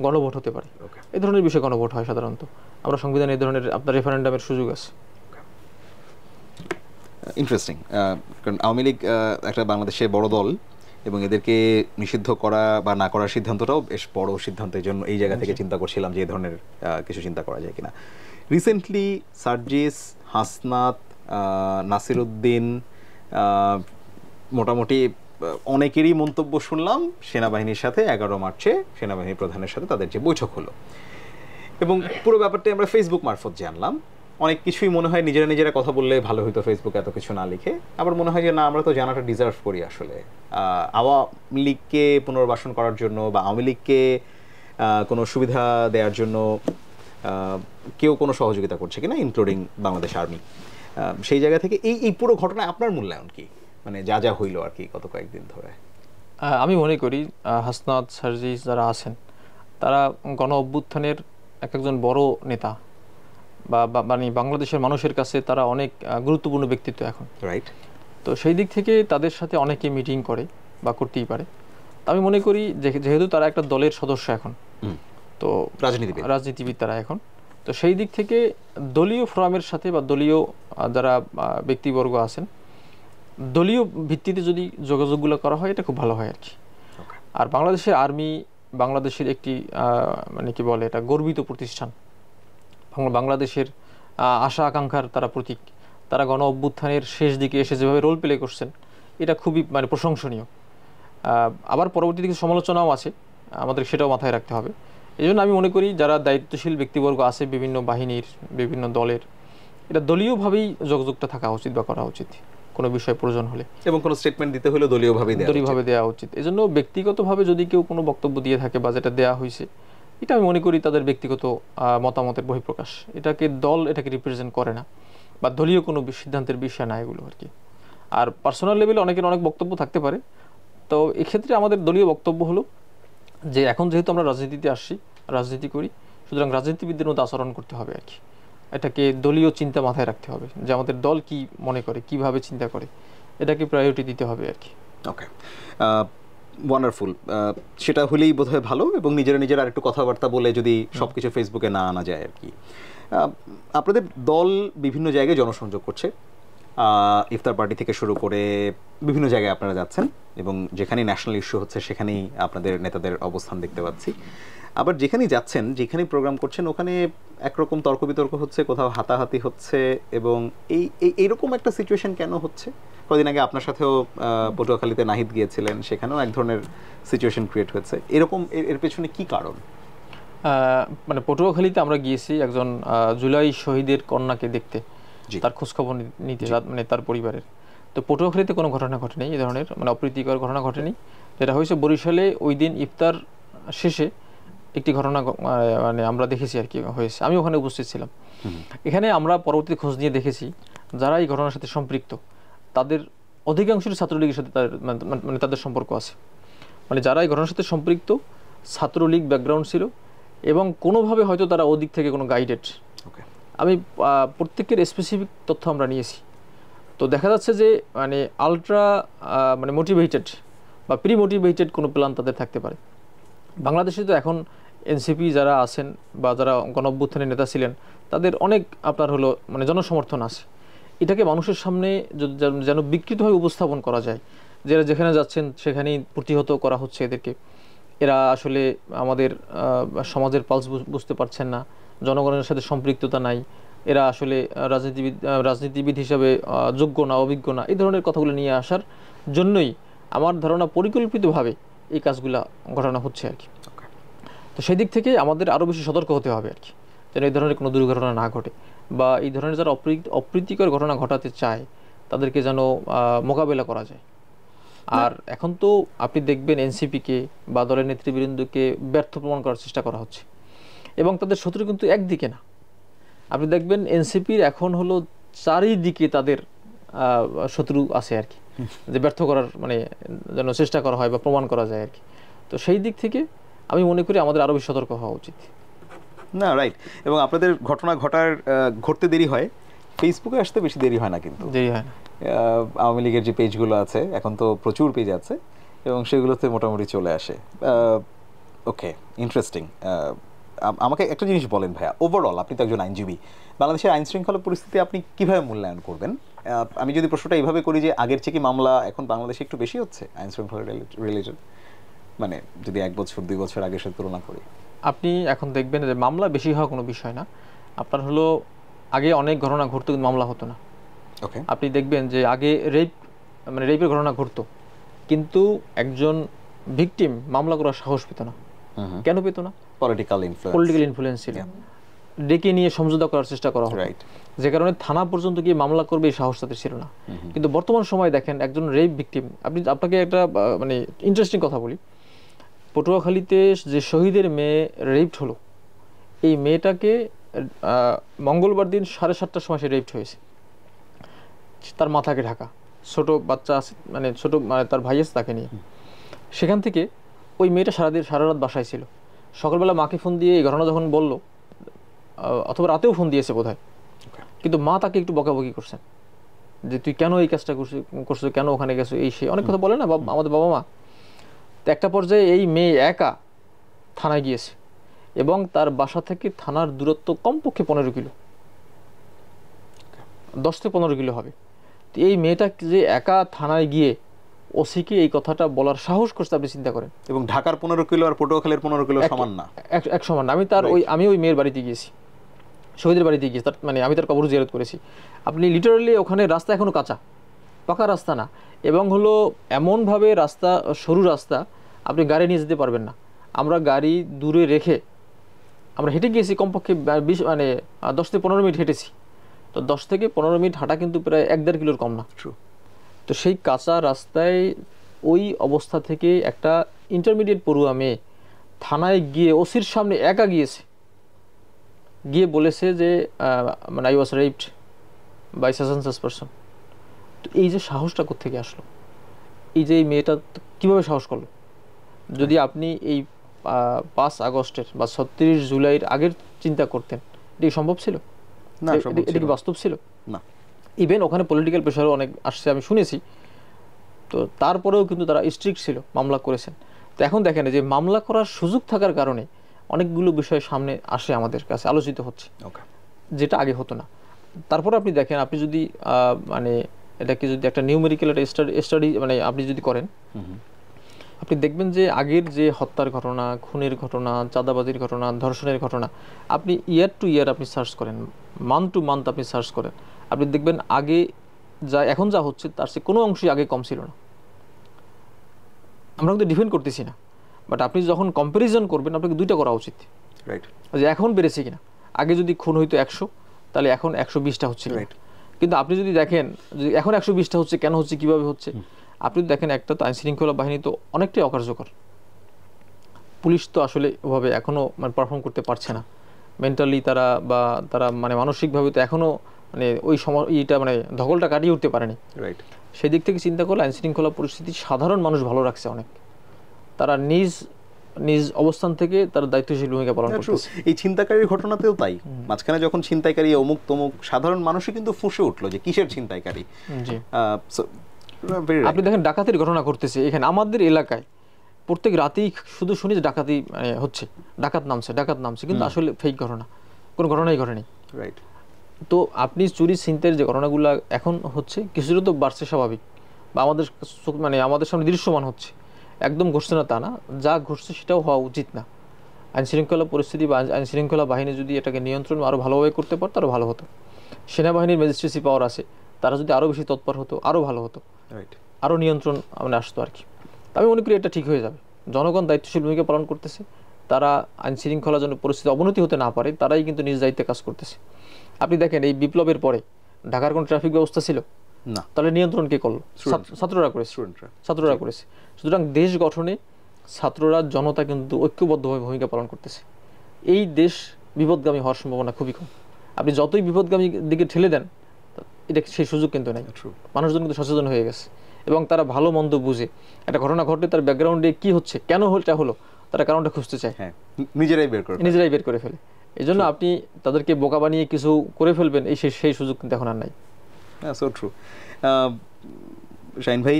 গণভোট হতে পারে। এই ধরনের বিষয়ে গণভোট হয় সাধারণত। আমরা সংবিধানে এই ধরনের আপনার রেফারেন্ডামের সুযোগ আছে। ইন্টারেস্টিং, কারণ আওয়ামী লীগ একটা বাংলাদেশের বড় দল এবং এদেরকে নিষিদ্ধ করা বা না করার সিদ্ধান্তটাও বেশ বড় সিদ্ধান্তের জন্য এই জায়গা থেকে চিন্তা করছিলাম যে এই ধরনের কিছু চিন্তা করা যায় কিনা। রিসেন্টলি সার্জিস, হাসনাত, নাসিরউদ্দিন, মোটামুটি অনেকেরই মন্তব্য শুনলাম সেনাবাহিনীর সাথে 11 মার্চে সেনাবাহিনী প্রধানের সাথে তাদের যে বৈঠক হলো, এবং পুরো ব্যাপারটা আমরা ফেসবুক মারফত জানলাম। অনেক কিছুই মনে হয় নিজেরা নিজেরা কথা বললে ভালো হতো, ফেসবুকে এত কিছু না লিখে। আবার মনে হয় যে না, আমরা তো জানাটা ডিজার্ভ করি আসলে। আওয়ামী লীগকে পুনর্বাসন করার জন্য বা আওয়ামী লীগকে কোনো সুবিধা দেওয়ার জন্য কেউ কোনো সহযোগিতা করছে কিনা, ইনক্লুডিং বাংলাদেশ আর্মি। সেই জায়গা থেকে এই পুরো ঘটনায় আপনার মূল্যায়ন কি, মানে যা যা হইলো আর কি গত কয়েকদিন ধরে? আমি মনে করি হাসনাত, সার্জিস যারা আছেন তারা গণ অভ্যুত্থানের একজন বড় নেতা বা মানে বাংলাদেশের মানুষের কাছে তারা অনেক গুরুত্বপূর্ণ ব্যক্তিত্ব এখন, রাইট। তো সেই দিক থেকে তাদের সাথে অনেকে মিটিং করে বা করতেই পারে। আমি মনে করি যেহেতু তারা একটা দলের সদস্য এখন, তো রাজনীতিবিদ তারা এখন, তো সেই দিক থেকে দলীয় ফোরামের সাথে বা দলীয় যারা ব্যক্তিবর্গ আছেন দলীয় ভিত্তিতে যদি যোগাযোগগুলো করা হয় এটা খুব ভালো হয় আর কি। আর বাংলাদেশের আর্মি বাংলাদেশের একটি মানে কি বলে এটা গর্বিত প্রতিষ্ঠান, বাংলাদেশের আশা আকাঙ্ক্ষার তারা প্রতীক। তারা গণ অভ্যুত্থানের শেষ দিকে এসে যেভাবে রোল প্লে করছেন এটা খুবই মানে প্রশংসনীয়। আবার পরবর্তীতে কিছু সমালোচনাও আছে, আমাদের সেটাও মাথায় রাখতে হবে। এই জন্য আমি মনে করি যারা দায়িত্বশীল ব্যক্তিবর্গ আছে বিভিন্ন বাহিনীর বিভিন্ন দলের, এটা দলীয়ভাবেই যোগাযোগটা থাকা উচিত বা করা উচিত কোনো বিষয় প্রয়োজন হলে, এবং কোনো স্টেটমেন্ট দিতে হলে দলীয়ভাবে দেওয়া উচিত। এই জন্য ব্যক্তিগতভাবে যদি কেউ কোনো বক্তব্য দিয়ে থাকে বা যেটা দেওয়া হয়েছে এটা আমি মনে করি তাদের ব্যক্তিগত মতামতের বহিঃপ্রকাশ, এটাকে রিপ্রেজেন্ট করে না বা দলীয় কোনো সিদ্ধান্তের বিষয় না এগুলো আর কি। আর পার্সোনাল লেভেলে অনেকের অনেক বক্তব্য থাকতে পারে। তো এক্ষেত্রে আমাদের দলীয় বক্তব্য হলো যে এখন যেহেতু আমরা রাজনীতিতে আসছি, রাজনীতি করি, সুতরাং রাজনীতিবিদদের মধ্যে আচরণ করতে হবে আর কি। এটাকে দলীয় চিন্তা মাথায় রাখতে হবে যে আমাদের দল কি মনে করে, কিভাবে চিন্তা করে, এটাকে প্রায়োরিটি দিতে হবে আর কি। ওকে, ওয়ান্ডারফুল। সেটা হলেই বোধহয় ভালো, এবং নিজেরা আর একটু কথাবার্তা বলে যদি সবকিছু ফেসবুকে না আনা যায় আর কি। আপনাদের দল বিভিন্ন জায়গায় জনসংযোগ করছে, ইফতার পার্টি থেকে শুরু করে বিভিন্ন জায়গায় আপনারা যাচ্ছেন, এবং যেখানেই ন্যাশনাল ইস্যু হচ্ছে সেখানেই আপনাদের নেতাদের অবস্থান দেখতে পাচ্ছি। আবার যেখানেই যাচ্ছেন, যেখানেই প্রোগ্রাম করছেন, ওখানে একরকম তর্ক বিতর্ক হচ্ছে, কোথাও হাতাহাতি হচ্ছে, এবং এইরকম একটা সিচুয়েশন কেন হচ্ছে? কদিন আগে আপনার সাথেও পটুয়াখালীতে নাহিদ গিয়েছিলেন, সেখানেও এক ধরনের সিচুয়েশন ক্রিয়েট হয়েছে। এর পেছনে কি কারণ? মানে পটুয়াখালীতে আমরা গিয়েছি একজন জুলাই শহীদের কন্যাকে দেখতে, তার খোঁজখবর নিতে, মানে তার পরিবারের। তো পটুয়াখালীতে কোনো ঘটনা ঘটেনি এই ধরনের, মানে অপ্রীতিকর ঘটনা ঘটেনি। যেটা হয়েছে বরিশালে ওই দিন ইফতার শেষে একটি ঘটনা মানে আমরা দেখেছি আর কি হয়েছে, আমি ওখানে উপস্থিত ছিলাম। এখানে আমরা পরবর্তী খোঁজ নিয়ে দেখেছি যারা এই ঘটনার সাথে সম্পৃক্ত তাদের অধিকাংশই ছাত্রলীগের সাথে মানে তাদের সম্পর্ক আছে। মানে যারা এই ঘটনার সাথে সম্পৃক্ত ছাত্রলীগ ব্যাকগ্রাউন্ড ছিল, এবং কোনোভাবে হয়তো তারা ওদিক থেকে কোনো গাইডেড। আমি প্রত্যেকের স্পেসিফিক তথ্য আমরা নিয়েছি। তো দেখা যাচ্ছে যে মানে আলট্রা মানে মোটিভেটেড বা প্রি মোটিভেটেড কোনো প্ল্যান তাদের থাকতে পারে। বাংলাদেশে তো এখন এনসিপি যারা আছেন বা যারা গণ অভ্যুত্থানের নেতা ছিলেন তাদের অনেক আপনার হলো মানে জনসমর্থন আছে। এটাকে মানুষের সামনে যেন বিকৃতভাবে উপস্থাপন করা যায়, যারা যেখানে যাচ্ছেন সেখানেই প্রতিহত করা হচ্ছে এদেরকে। এরা আসলে আমাদের সমাজের পালস বুঝতে পারছেন না, জনগণের সাথে সম্পৃক্ততা নাই, এরা আসলে রাজনীতিবিদ হিসাবে যোগ্য না, অভিজ্ঞ না, এই ধরনের কথাগুলো নিয়ে আসার জন্যই আমার ধারণা পরিকল্পিতভাবে এই কাজগুলা ঘটনা হচ্ছে আর কি। তো সেই দিক থেকে আমাদের আরও বেশি সতর্ক হতে হবে আর কি, যেন এই ধরনের কোনো দুর্ঘটনা না ঘটে, বা এই ধরনের যারা অপ্রীতিকর ঘটনা ঘটাতে চায় তাদেরকে যেন মোকাবেলা করা যায়। আর এখন তো আপনি দেখবেন এনসিপিকে বা দলের নেতৃবৃন্দকে ব্যর্থ প্রমাণ করার চেষ্টা করা হচ্ছে, এবং তাদের শত্রু কিন্তু একদিকে না। আপনি দেখবেন এনসিপির এখন হলো চারিদিকে তাদের শত্রু আছে আর কি, যে ব্যর্থ করার মানে যেন চেষ্টা করা হয় বা প্রমাণ করা যায় আর কি। তো সেই দিক থেকে আমি মনে করি আমাদের আরও বেশি সতর্ক হওয়া উচিত। না, রাইট। এবং আপনাদের ঘটনা ঘটতে দেরি হয়, ফেসবুকে আসতে বেশি দেরি হয় না, কিন্তু দেরি হয় না। আওয়ামী লীগের যে পেজগুলো আছে, এখন তো প্রচুর পেজ আছে, এবং সেগুলোতে মোটামুটি চলে আসে। ওকে, ইন্টারেস্টিং। আমাকে একটা জিনিস বলেন ভাইয়া, ওভারঅল আপনি তো একজন আইনজীবী, বাংলাদেশের আইন শৃঙ্খলা পরিস্থিতি আপনি কিভাবে মূল্যায়ন করবেন? আমি যদি প্রশ্নটা এইভাবে করি যে আগের চেয়ে কি মামলা এখন বাংলাদেশে একটু বেশি হচ্ছে আইন শৃঙ্খলা রিলেটেড, মানে যদি 1 বছর 2 বছর আগের সাথে তুলনা করি? আপনি এখন দেখবেন যে মামলা বেশি হওয়া কোনো বিষয় না। আপনার হলো আগে অনেক ঘটনা ঘটতো কিন্তু মামলা হতো না। ওকে। আপনি দেখবেন যে আগে রেপের ঘটনা ঘটতো কিন্তু একজন ভিকটিম মামলা করার সাহস পেত না। কেন পেত না? পলিটিক্যাল ইনফ্লুয়েন্স ছিল। ডেকে নিয়ে সমঝোতা করার চেষ্টা করা হতো, যে কারণে থানা পর্যন্ত গিয়ে মামলা করবে এই সাহস তাদের ছিল না। কিন্তু বর্তমান সময় দেখেন একজন রেপ ভিকটিম, আপনাকে একটা মানে ইন্টারেস্টিং কথা বলি, পটুয়াখালীতে যে শহীদের মেয়ে রেপড হলো, এই মেয়েটাকে মঙ্গলবার দিন 7:30টার সময় সে রেপড হয়েছে। তার মাথাকে ঢাকা, ছোট বাচ্চা আছে, মানে ছোট মানে তার ভাই আছে তাকে নিয়ে। সেখান থেকে ওই মেয়েটা সারা রাত বাসায় ছিল। সকালবেলা মাকে ফোন দিয়ে এই ঘটনা যখন বললো, অথবা রাতেও ফোন দিয়েছে বোধহয়, কিন্তু মা তাকে একটু বকাবকি করছেন যে তুই কেন এই কাজটা করছো, কেন ওখানে গেছো, এই সেই অনেক কথা বলে না আমাদের বাবা মা। তো একটা পর্যায়ে এই মেয়ে একা থানায় গিয়েছে এবং তার বাসা থেকে থানার দূরত্ব কমপক্ষে 15 কিলো, 10 থেকে 15 কিলো হবে। তো এই মেয়েটা যে একা থানায় গিয়ে ওসিকে এই কথাটা বলার সাহস করছে, আপনি চিন্তা করেন। এবং ঢাকার 15 কিলো আর পটুয়াখালীর 15 কিলো সমান না, এক সমান না। আমি ওই মেয়ের বাড়িতে গিয়েছি, শহীদের বাড়িতে গিয়েছি, মানে আমি তার কবর জিয়ারত করেছি। আপনি লিটারালি ওখানে রাস্তা এখনো কাঁচা, পাকা রাস্তা না, এবং হলো এমনভাবে রাস্তা, সরু রাস্তা, আপনি গাড়ি নিয়ে যেতে পারবেন না। আমরা গাড়ি দূরে রেখে আমরা হেঁটে গিয়েছি, কমপক্ষে 10 থেকে 15 মিনিট হেঁটেছি। তো 10 থেকে 15 মিনিট হাঁটা কিন্তু প্রায় 1-1.5 কিলোর কম না। তো সেই কাঁচা রাস্তায় ওই অবস্থা থেকে একটা ইন্টারমিডিয়েট পড়ুয়া মেয়ে থানায় গিয়ে ওসির সামনে একা গিয়ে বলেছে যে মানে I was raped by such and such person. তো এই যে সাহসটা কোত্থেকে আসলো, এই যে এই মেয়েটা কীভাবে সাহস করলো? যদি আপনি এই 5 আগস্টের বা 36 জুলাইয়ের আগের চিন্তা করতেন, এটা কি সম্ভব ছিল? না, এটা কি বাস্তব ছিল? না। ইভেন ওখানে পলিটিক্যাল প্রেশারও অনেক আসছে, আমি শুনেছি। তো তারপরেও কিন্তু তারা স্ট্রিক্ট ছিল, মামলা করেছেন। তো এখন দেখেন যে মামলা করার সুযোগ থাকার কারণে অনেকগুলো বিষয় সামনে আসে, আমাদের কাছে আলোচিত হচ্ছে, যেটা আগে হতো না। তারপর আপনি দেখেন, আপনি যদি মানে এটাকে যদি একটা নিউমেরিক্যাল একটা স্টাডি মানে আপনি যদি করেন, আপনি দেখবেন যে আগের যে হত্যার ঘটনা, খুনের ঘটনা, চাঁদাবাজির ঘটনা, ধর্ষণের ঘটনা, আপনি ইয়ার টু ইয়ার আপনি সার্চ করেন, মান্থ টু মান্থ আপনি সার্চ করেন, আপনি দেখবেন আগে এখন যা হচ্ছে তার চেয়ে কোনো অংশই আগে কম ছিল না। আমরা কিন্তু ডিফেন্ড করতেছি না, বাট আপনি যখন কম্প্যারিজন করবেন আপনাকে দুইটা করা উচিত, যে এখন বেড়েছে কিনা। আগে যদি খুন হইতো 100, তাহলে এখন 120টা হচ্ছে। কিন্তু আপনি যদি দেখেন যে এখন 120টা হচ্ছে, কেন হচ্ছে, কিভাবে হচ্ছে, আপনি দেখেন একটা তো আইন শৃঙ্খলা বাহিনী তো অনেকটাই অকার্যকর। পুলিশ তো আসলে ওভাবে এখনও মানে পারফর্ম করতে পারছে না, মেন্টালি তারা মানে মানসিকভাবে তো এখনও মানে ওই সময়টা মানে ধকলটা কাটিয়ে উঠতে পারেনি। সেই দিক থেকে চিন্তা করলে আইন শৃঙ্খলা পরিস্থিতি সাধারণ মানুষ ভালো রাখছে অনেক। তারা নিজ অবস্থান থেকে তারা দায়িত্বশীল ভূমিকা পালন করছে। এই ছিনতাইকারীর ঘটনাতেও তাই, মাঝখানে যখন ছিনতাইকারী অমুক তমুক, সাধারণ মানুষই কিন্তু ফুঁসে উঠলো যে কিসের ছিনতাইকারী। আপনি দেখেন ডাকাতির ঘটনা ঘটতেছে এখানে আমাদের এলাকায়, প্রত্যেক রাতেই শুধু শুনি যে ডাকাতি হচ্ছে, ডাকাত নামছে, কিন্তু আসলে ফেক ঘটনা, কোনো ঘটনাই ঘটেনি। তো আপনি চুরি ছিনতাইয়ের যে ঘটনাগুলো এখন হচ্ছে, কিছুটা তো বাড়ছে স্বাভাবিক, বা আমাদের সামনে দৃশ্যমান হচ্ছে, একদম ঘটছে না তা না, যা ঘটছে সেটাও হওয়া উচিত না। আইন শৃঙ্খলা পরিস্থিতি বা আইন শৃঙ্খলা বাহিনী যদি এটাকে নিয়ন্ত্রণ আরও ভালোভাবে করতে পারতো আরও ভালো হতো। সেনাবাহিনীর ম্যাজিস্ট্রেসি পাওয়ার আছে, তারা যদি আরও বেশি তৎপর হতো আরও ভালো হতো, আরও নিয়ন্ত্রণ আসতো আর কি। আমি মনে করি এটা ঠিক হয়ে যাবে। জনগণ দায়িত্বশীল ভূমিকা পালন করতেছে, তারা আইন শৃঙ্খলা যেন পরিস্থিতি অবনতি হতে না পারে তারাই কিন্তু নিজ দায়িত্বে কাজ করতেছে। আপনি দেখেন এই বিপ্লবের পরে ঢাকার কোনো ট্রাফিক ব্যবস্থা ছিল না, তাহলে নিয়ন্ত্রণ কে করলো? ছাত্ররা করেছে। সুতরাং দেশ গঠনে ছাত্ররা, জনতা কিন্তু ঐক্যবদ্ধভাবে ভূমিকা পালন করতেছে। এই দেশ বিপদগামী হওয়ার সম্ভাবনা খুবই কম। আপনি যতই বিপদগামী দিকে ঠেলে দেন, এটা সেই সুযোগ কিন্তু নেই। মানুষজন কিন্তু সচেতন হয়ে গেছে এবং তারা ভালো মন্দ বুঝে, একটা ঘটনা ঘটলে তার ব্যাকগ্রাউন্ডে কি হচ্ছে, কেন হলো, তারা কারণটা খুঁজতে চায়, নিজেরাই বের করে ফেলে। এই জন্য আপনি তাদেরকে বোকা বানিয়ে কিছু করে ফেলবেন, সেই সুযোগ কিন্তু এখন আর নাই। শাহিন ভাই,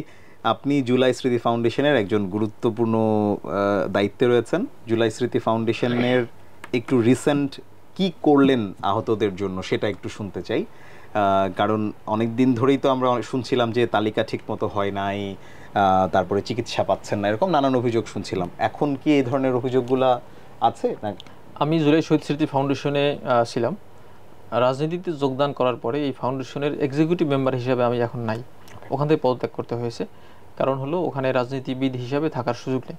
আপনি জুলাই স্মৃতি ফাউন্ডেশনের একজন গুরুত্বপূর্ণ দায়িত্বে রয়েছেন। জুলাই স্মৃতি ফাউন্ডেশনের একটু রিসেন্ট কি করলেন আহতদের জন্য সেটা একটু শুনতে চাই, কারণ অনেক দিন ধরেই তো আমরা শুনছিলাম যে তালিকা ঠিকমতো হয় নাই, তারপরে চিকিৎসা পাচ্ছেন না, এরকম নানান অভিযোগ শুনছিলাম। এখন কি এই ধরনের অভিযোগগুলো আছে না? আমি জুলাই শহীদ স্মৃতি ফাউন্ডেশনে ছিলাম। রাজনীতিতে যোগদান করার পরে এই ফাউন্ডেশনের এক্সিকিউটিভ মেম্বার হিসেবে আমি এখন নাই, ওখান থেকে পদত্যাগ করতে হয়েছে। কারণ হলো ওখানে রাজনীতিবিদ হিসাবে থাকার সুযোগ নেই।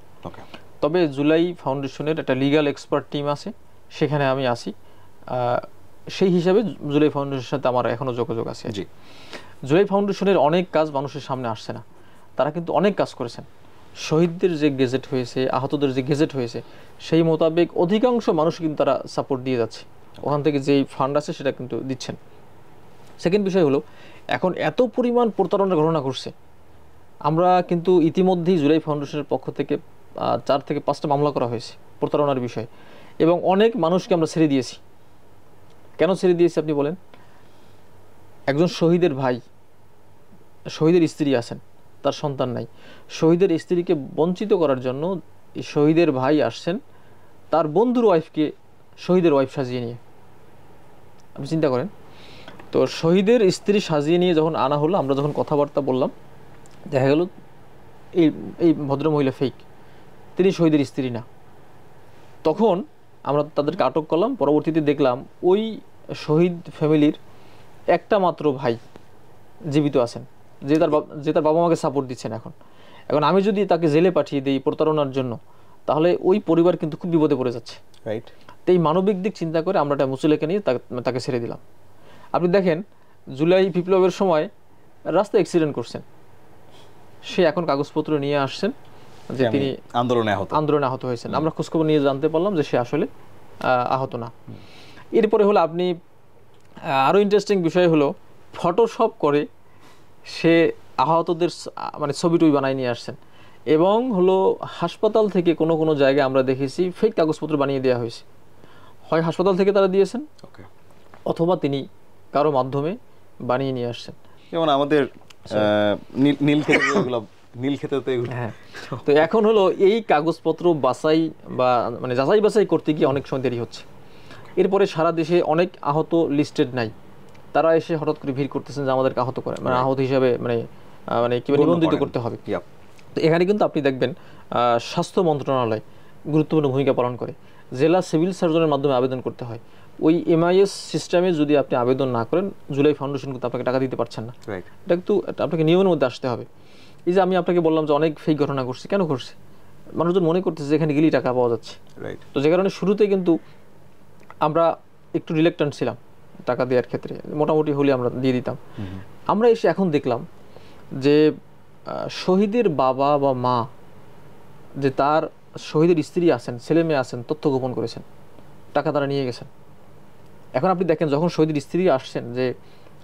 তবে জুলাই ফাউন্ডেশনের একটা লিগ্যাল এক্সপার্ট টিম আছে, সেখানে আমি আসি। সেই হিসাবে জুলাই ফাউন্ডেশনের সাথে আমার এখনও যোগাযোগ আছে। জি, জুলাই ফাউন্ডেশনের অনেক কাজ মানুষের সামনে আসছে না, তারা কিন্তু অনেক কাজ করেছেন। শহীদদের যে গেজেট হয়েছে, আহতদের যে গেজেট হয়েছে, সেই মোতাবেক অধিকাংশ মানুষ কিন্তু তারা সাপোর্ট দিয়ে যাচ্ছে। ওখান থেকে যেই ফান্ড আছে সেটা কিন্তু দিচ্ছেন। সেকেন্ড বিষয় হলো, এখন এত পরিমাণ প্রতারণার ঘটনা ঘটছে, আমরা কিন্তু ইতিমধ্যেই জুলাই ফাউন্ডেশনের পক্ষ থেকে 4 থেকে 5টা মামলা করা হয়েছে প্রতারণার বিষয়ে, এবং অনেক মানুষকে আমরা ছেড়ে দিয়েছি। কেন ছেড়ে দিয়েছি আপনি বলেন? একজন শহীদের ভাই, শহীদের স্ত্রী আছেন, তার সন্তান নাই, শহীদের স্ত্রীকে বঞ্চিত করার জন্য শহীদের ভাই আসছেন তার বন্ধুর ওয়াইফকে শহীদের ওয়াইফ সাজিয়ে নিয়ে। আপনি চিন্তা করেন তো, শহীদের স্ত্রী সাজিয়ে নিয়ে যখন আনা হলো, আমরা যখন কথাবার্তা বললাম, দেখা গেল এই এই ভদ্রমহিলা ফেক, তিনি শহীদের স্ত্রী না। তখন আমরা তাদেরকে আটক করলাম। পরবর্তীতে দেখলাম ওই শহীদ ফ্যামিলির একটা মাত্র ভাই জীবিত আছেন, যে তার বাবা মাকে সাপোর্ট দিচ্ছেন। এখন আমি যদি তাকে জেলে পাঠিয়ে দিই প্রতারণার জন্য, তাহলে ওই পরিবার কিন্তু খুব বিপদে পড়ে যাচ্ছে। রাইট। তো এই মানবিক দিক চিন্তা করে আমরা একটা মুচলেকে নিয়ে তাকে ছেড়ে দিলাম। আপনি দেখেন, জুলাই বিপ্লবের সময় রাস্তায় অ্যাক্সিডেন্ট করছেন, সে এখন কাগজপত্র নিয়ে আসছেন যে তিনি আন্দোলনে আহত হয়েছেন। আমরা খোঁজখবর নিয়ে জানতে পারলাম যে সে আসলে আহত না। এরপরে হলো, আপনি আরও ইন্টারেস্টিং বিষয় হলো, ফটোশপ করে সে আহতদের মানে ছবি টবি বানিয়ে নিয়ে আসছেন, এবং হলো হাসপাতাল থেকে কোনো কোনো জায়গায় আমরা দেখেছি ফেক কাগজপত্র বানিয়ে দেওয়া হয়েছে। হয় হাসপাতাল থেকে তারা দিয়েছেন, অথবা তিনি কারো মাধ্যমে বানিয়ে নিয়ে আসছেন। যেমন আমাদের নীলক্ষেতে তো এগুলো। হ্যাঁ, তো এখন হলো এই কাগজপত্র বাছাই বা মানে যাচাই বাছাই করতে গিয়ে অনেক সময় দেরি হচ্ছে। এরপরে সারা দেশে অনেক আহত লিস্টেড নাই, তারা এসে হঠাৎ করে ভিড় করতেছেন যে আমাদেরকে আহত করে, মানে আহত হিসাবে মানে কি নিবন্ধিত করতে হবে। তো এখানে কিন্তু আপনি দেখবেন স্বাস্থ্য মন্ত্রণালয় গুরুত্বপূর্ণ ভূমিকা পালন করে। জেলা সিভিল সার্জনের মাধ্যমে আবেদন করতে হয়। ওই MIS সিস্টেমে যদি আপনি আবেদন না করেন, জুলাই ফাউন্ডেশন কিন্তু আপনাকে টাকা দিতে পারছেন না। এটা কিন্তু আপনাকে নিয়মের মধ্যে আসতে হবে। এই যে আমি আপনাকে বললাম যে অনেক ফেক ঘটনা ঘটছে, কেন ঘটছে? মানুষজন মনে করতেছে যে এখানে গেলেই টাকা পাওয়া যাচ্ছে। তো যে কারণে শুরুতে কিন্তু আমরা একটু রিলেক্টেন্ট ছিলাম টাকা দেওয়ার ক্ষেত্রে, মোটামুটি হলে আমরা দিয়ে দিতাম। আমরা এসে এখন দেখলাম যে শহীদের বাবা বা মা, যে তার শহীদের স্ত্রী আছেন, ছেলে মেয়ে আছেন, তথ্য গোপন করেছেন, টাকা তারা নিয়ে গেছেন। এখন আপনি দেখেন, যখন শহীদের স্ত্রী আসছেন যে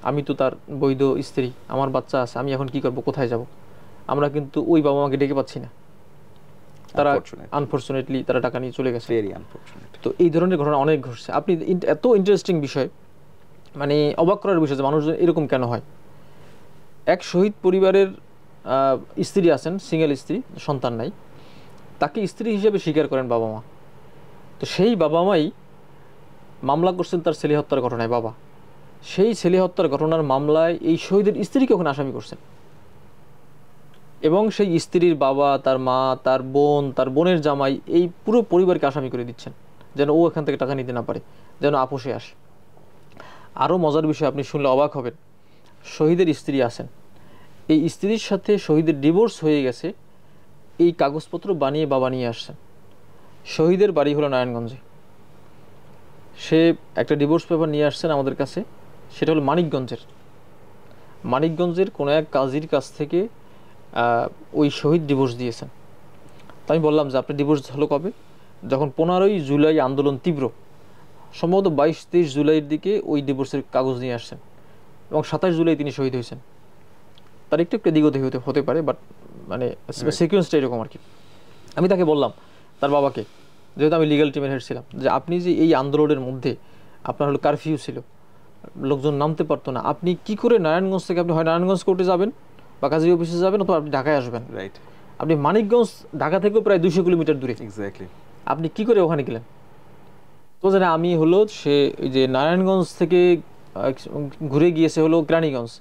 আমি তো তার বৈধ স্ত্রী, আমার বাচ্চা আছে, আমি এখন কি করব, কোথায় যাব, আমরা কিন্তু ওই বাবা মাকে ডেকে পাচ্ছি না। তারা আনফরচুনেটলি তারা টাকা নিয়ে চলে গেছে। তো এই ধরনের ঘটনা অনেক ঘটছে। আপনি এত ইন্টারেস্টিং বিষয়, মানে অবাক করার বিষয় যে মানুষজন এরকম কেন হয়। এক শহীদ পরিবারের স্ত্রী আছেন, সিঙ্গেল স্ত্রী, সন্তান নাই, তাকে স্ত্রী হিসেবে স্বীকার করেন বাবা মা। তো সেই বাবা মাই মামলা করছেন তার ছেলে হত্যার ঘটনায়। বাবা সেই ছেলে হত্যার ঘটনার মামলায় এই শহীদের স্ত্রীকে ওখানে আসামি করছেন, এবং সেই স্ত্রীর বাবা, তার মা, তার বোন, তার বোনের জামাই, এই পুরো পরিবারকে আসামি করে দিচ্ছেন, যেন ও এখান থেকে টাকা নিতে না পারে, যেন আপোষে আসে। আরও মজার বিষয় আপনি শুনলে অবাক হবেন, শহীদের স্ত্রী আছেন, এই স্ত্রীর সাথে শহীদের ডিভোর্স হয়ে গেছে, এই কাগজপত্র বানিয়ে বাবা নিয়ে আসছেন। শহীদের বাড়ি হলো নারায়ণগঞ্জে, সে একটা ডিভোর্স পেপার নিয়ে আসছেন আমাদের কাছে, সেটা হলো মানিকগঞ্জের কোনো এক কাজীর কাছ থেকে ওই শহীদ ডিভোর্স দিয়েছেন। তো আমি বললাম যে আপনি ডিভোর্স হলো কবে? যখন 15ই জুলাই আন্দোলন তীব্র, সম্ভবত 22-23 জুলাইয়ের দিকে ওই ডিভোর্সের কাগজ নিয়ে আসছেন, এবং 27 জুলাই তিনি শহীদ হয়েছেন। তার একটু এদিক হতে পারে, বাট মানে সিকোয়েন্সটা এরকম আর কি। আমি তাকে বললাম, তার বাবাকে, যেহেতু আমি লিগ্যাল টিমের হেড ছিলাম, যে আপনি যে এই আন্দোলনের মধ্যে আপনার হলো কারফিউ ছিল, লোকজন নামতে পারতো না, আপনি কি করে নারায়ণগঞ্জ থেকে আপনি হয় নারায়ণগঞ্জ কোর্টে যাবেন বা কাজী অফিসে যাবেন, অথবা আপনি ঢাকায় আসবেন। রাইট। আপনি মানিকগঞ্জ ঢাকা থেকেও প্রায় 200 কিলোমিটার দূরে, এক্স্যাক্টলি, আপনি কি করে ওখানে গেলেন? তো জানে আমি হলো সে ওই যে নারায়ণগঞ্জ থেকে ঘুরে গিয়েছে হলো কেরানীগঞ্জ,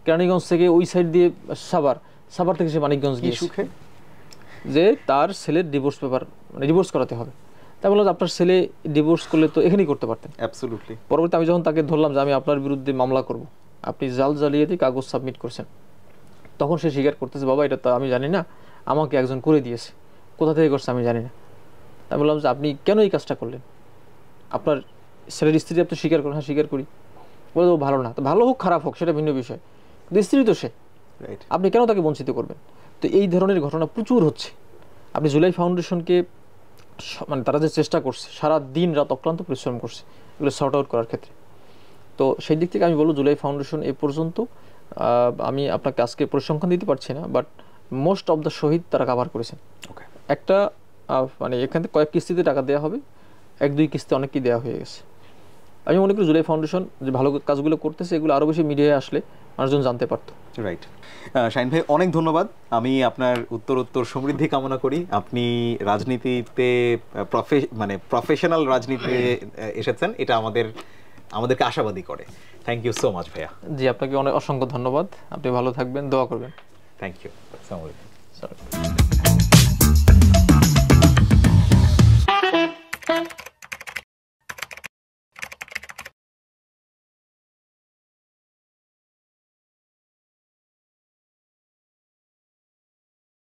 কেরানীগঞ্জ থেকে ওই সাইড দিয়ে সাভার, সাভার থেকে সে মানিকগঞ্জ কি গিয়েছে সুখে? যে তার ছেলের ডিভোর্স পেপার মানে ডিভোর্স করাতে হবে। তাই বললাম আপনার ছেলে ডিভোর্স করলে তো এখানেই করতে পারতেন। অ্যাবসলিউটলি। পরবর্তী আমি যখন তাকে ধরলাম যে আমি আপনার বিরুদ্ধে মামলা করব, আপনি জাল জালিয়াতি কাগজ সাবমিট করছেন, তখন সে স্বীকার করতেছে বাবা এটা তো আমি জানি না, আমাকে একজন করে দিয়েছে, কোথা থেকে করছে আমি জানি না। আমি বললাম যে আপনি কেন এই কাজটা করলেন, আপনার ছেলের স্ত্রী আপনি স্বীকার করেন, হ্যাঁ স্বীকার করি। বলে ও ভালো না, তো ভালো হোক খারাপ হোক সেটা ভিন্ন বিষয়, কিন্তু স্ত্রী তো সে, রাইট। আপনি কেন তাকে বঞ্চিত করবেন? তো এই ধরনের ঘটনা প্রচুর হচ্ছে। আপনি জুলাই ফাউন্ডেশনকে মানে তারা যে চেষ্টা করছে, সারা দিন রাত অক্লান্ত পরিশ্রম করছে এগুলো সর্ট আউট করার ক্ষেত্রে। তো সেই দিক থেকে আমি বলবো জুলাই ফাউন্ডেশন এ পর্যন্ত আমি আপনাকে আজকে পরিসংখ্যান দিতে পারছি না, বাট মোস্ট অফ দ্য শহীদ তারা কাভার করেছেন। ওকে। একটা মানে এখান থেকে কয়েক কিস্তিতে টাকা দেওয়া হবে, 1-2 কিস্তি অনেকই দেওয়া হয়ে গেছে। আমি মনে করি জুলাই ফাউন্ডেশন যে ভালো কাজগুলো করতেছে এগুলো আরও বেশি মিডিয়ায় আসলে মানুষজন জানতে পারতো। রাইট। শাহিন ভাই অনেক ধন্যবাদ। আমি আপনার উত্তর সমৃদ্ধি কামনা করি। আপনি রাজনীতিতে মানে প্রফেশনাল রাজনীতিতে এসেছেন, এটা আমাদেরকে আশাবাদী করে। থ্যাংক ইউ সো মাচ ভাইয়া। জি আপনাকে অনেক অসংখ্য ধন্যবাদ, আপনি ভালো থাকবেন, দোয়া করবেন। Thank you. আসসালামু আলাইকুম। স্যার।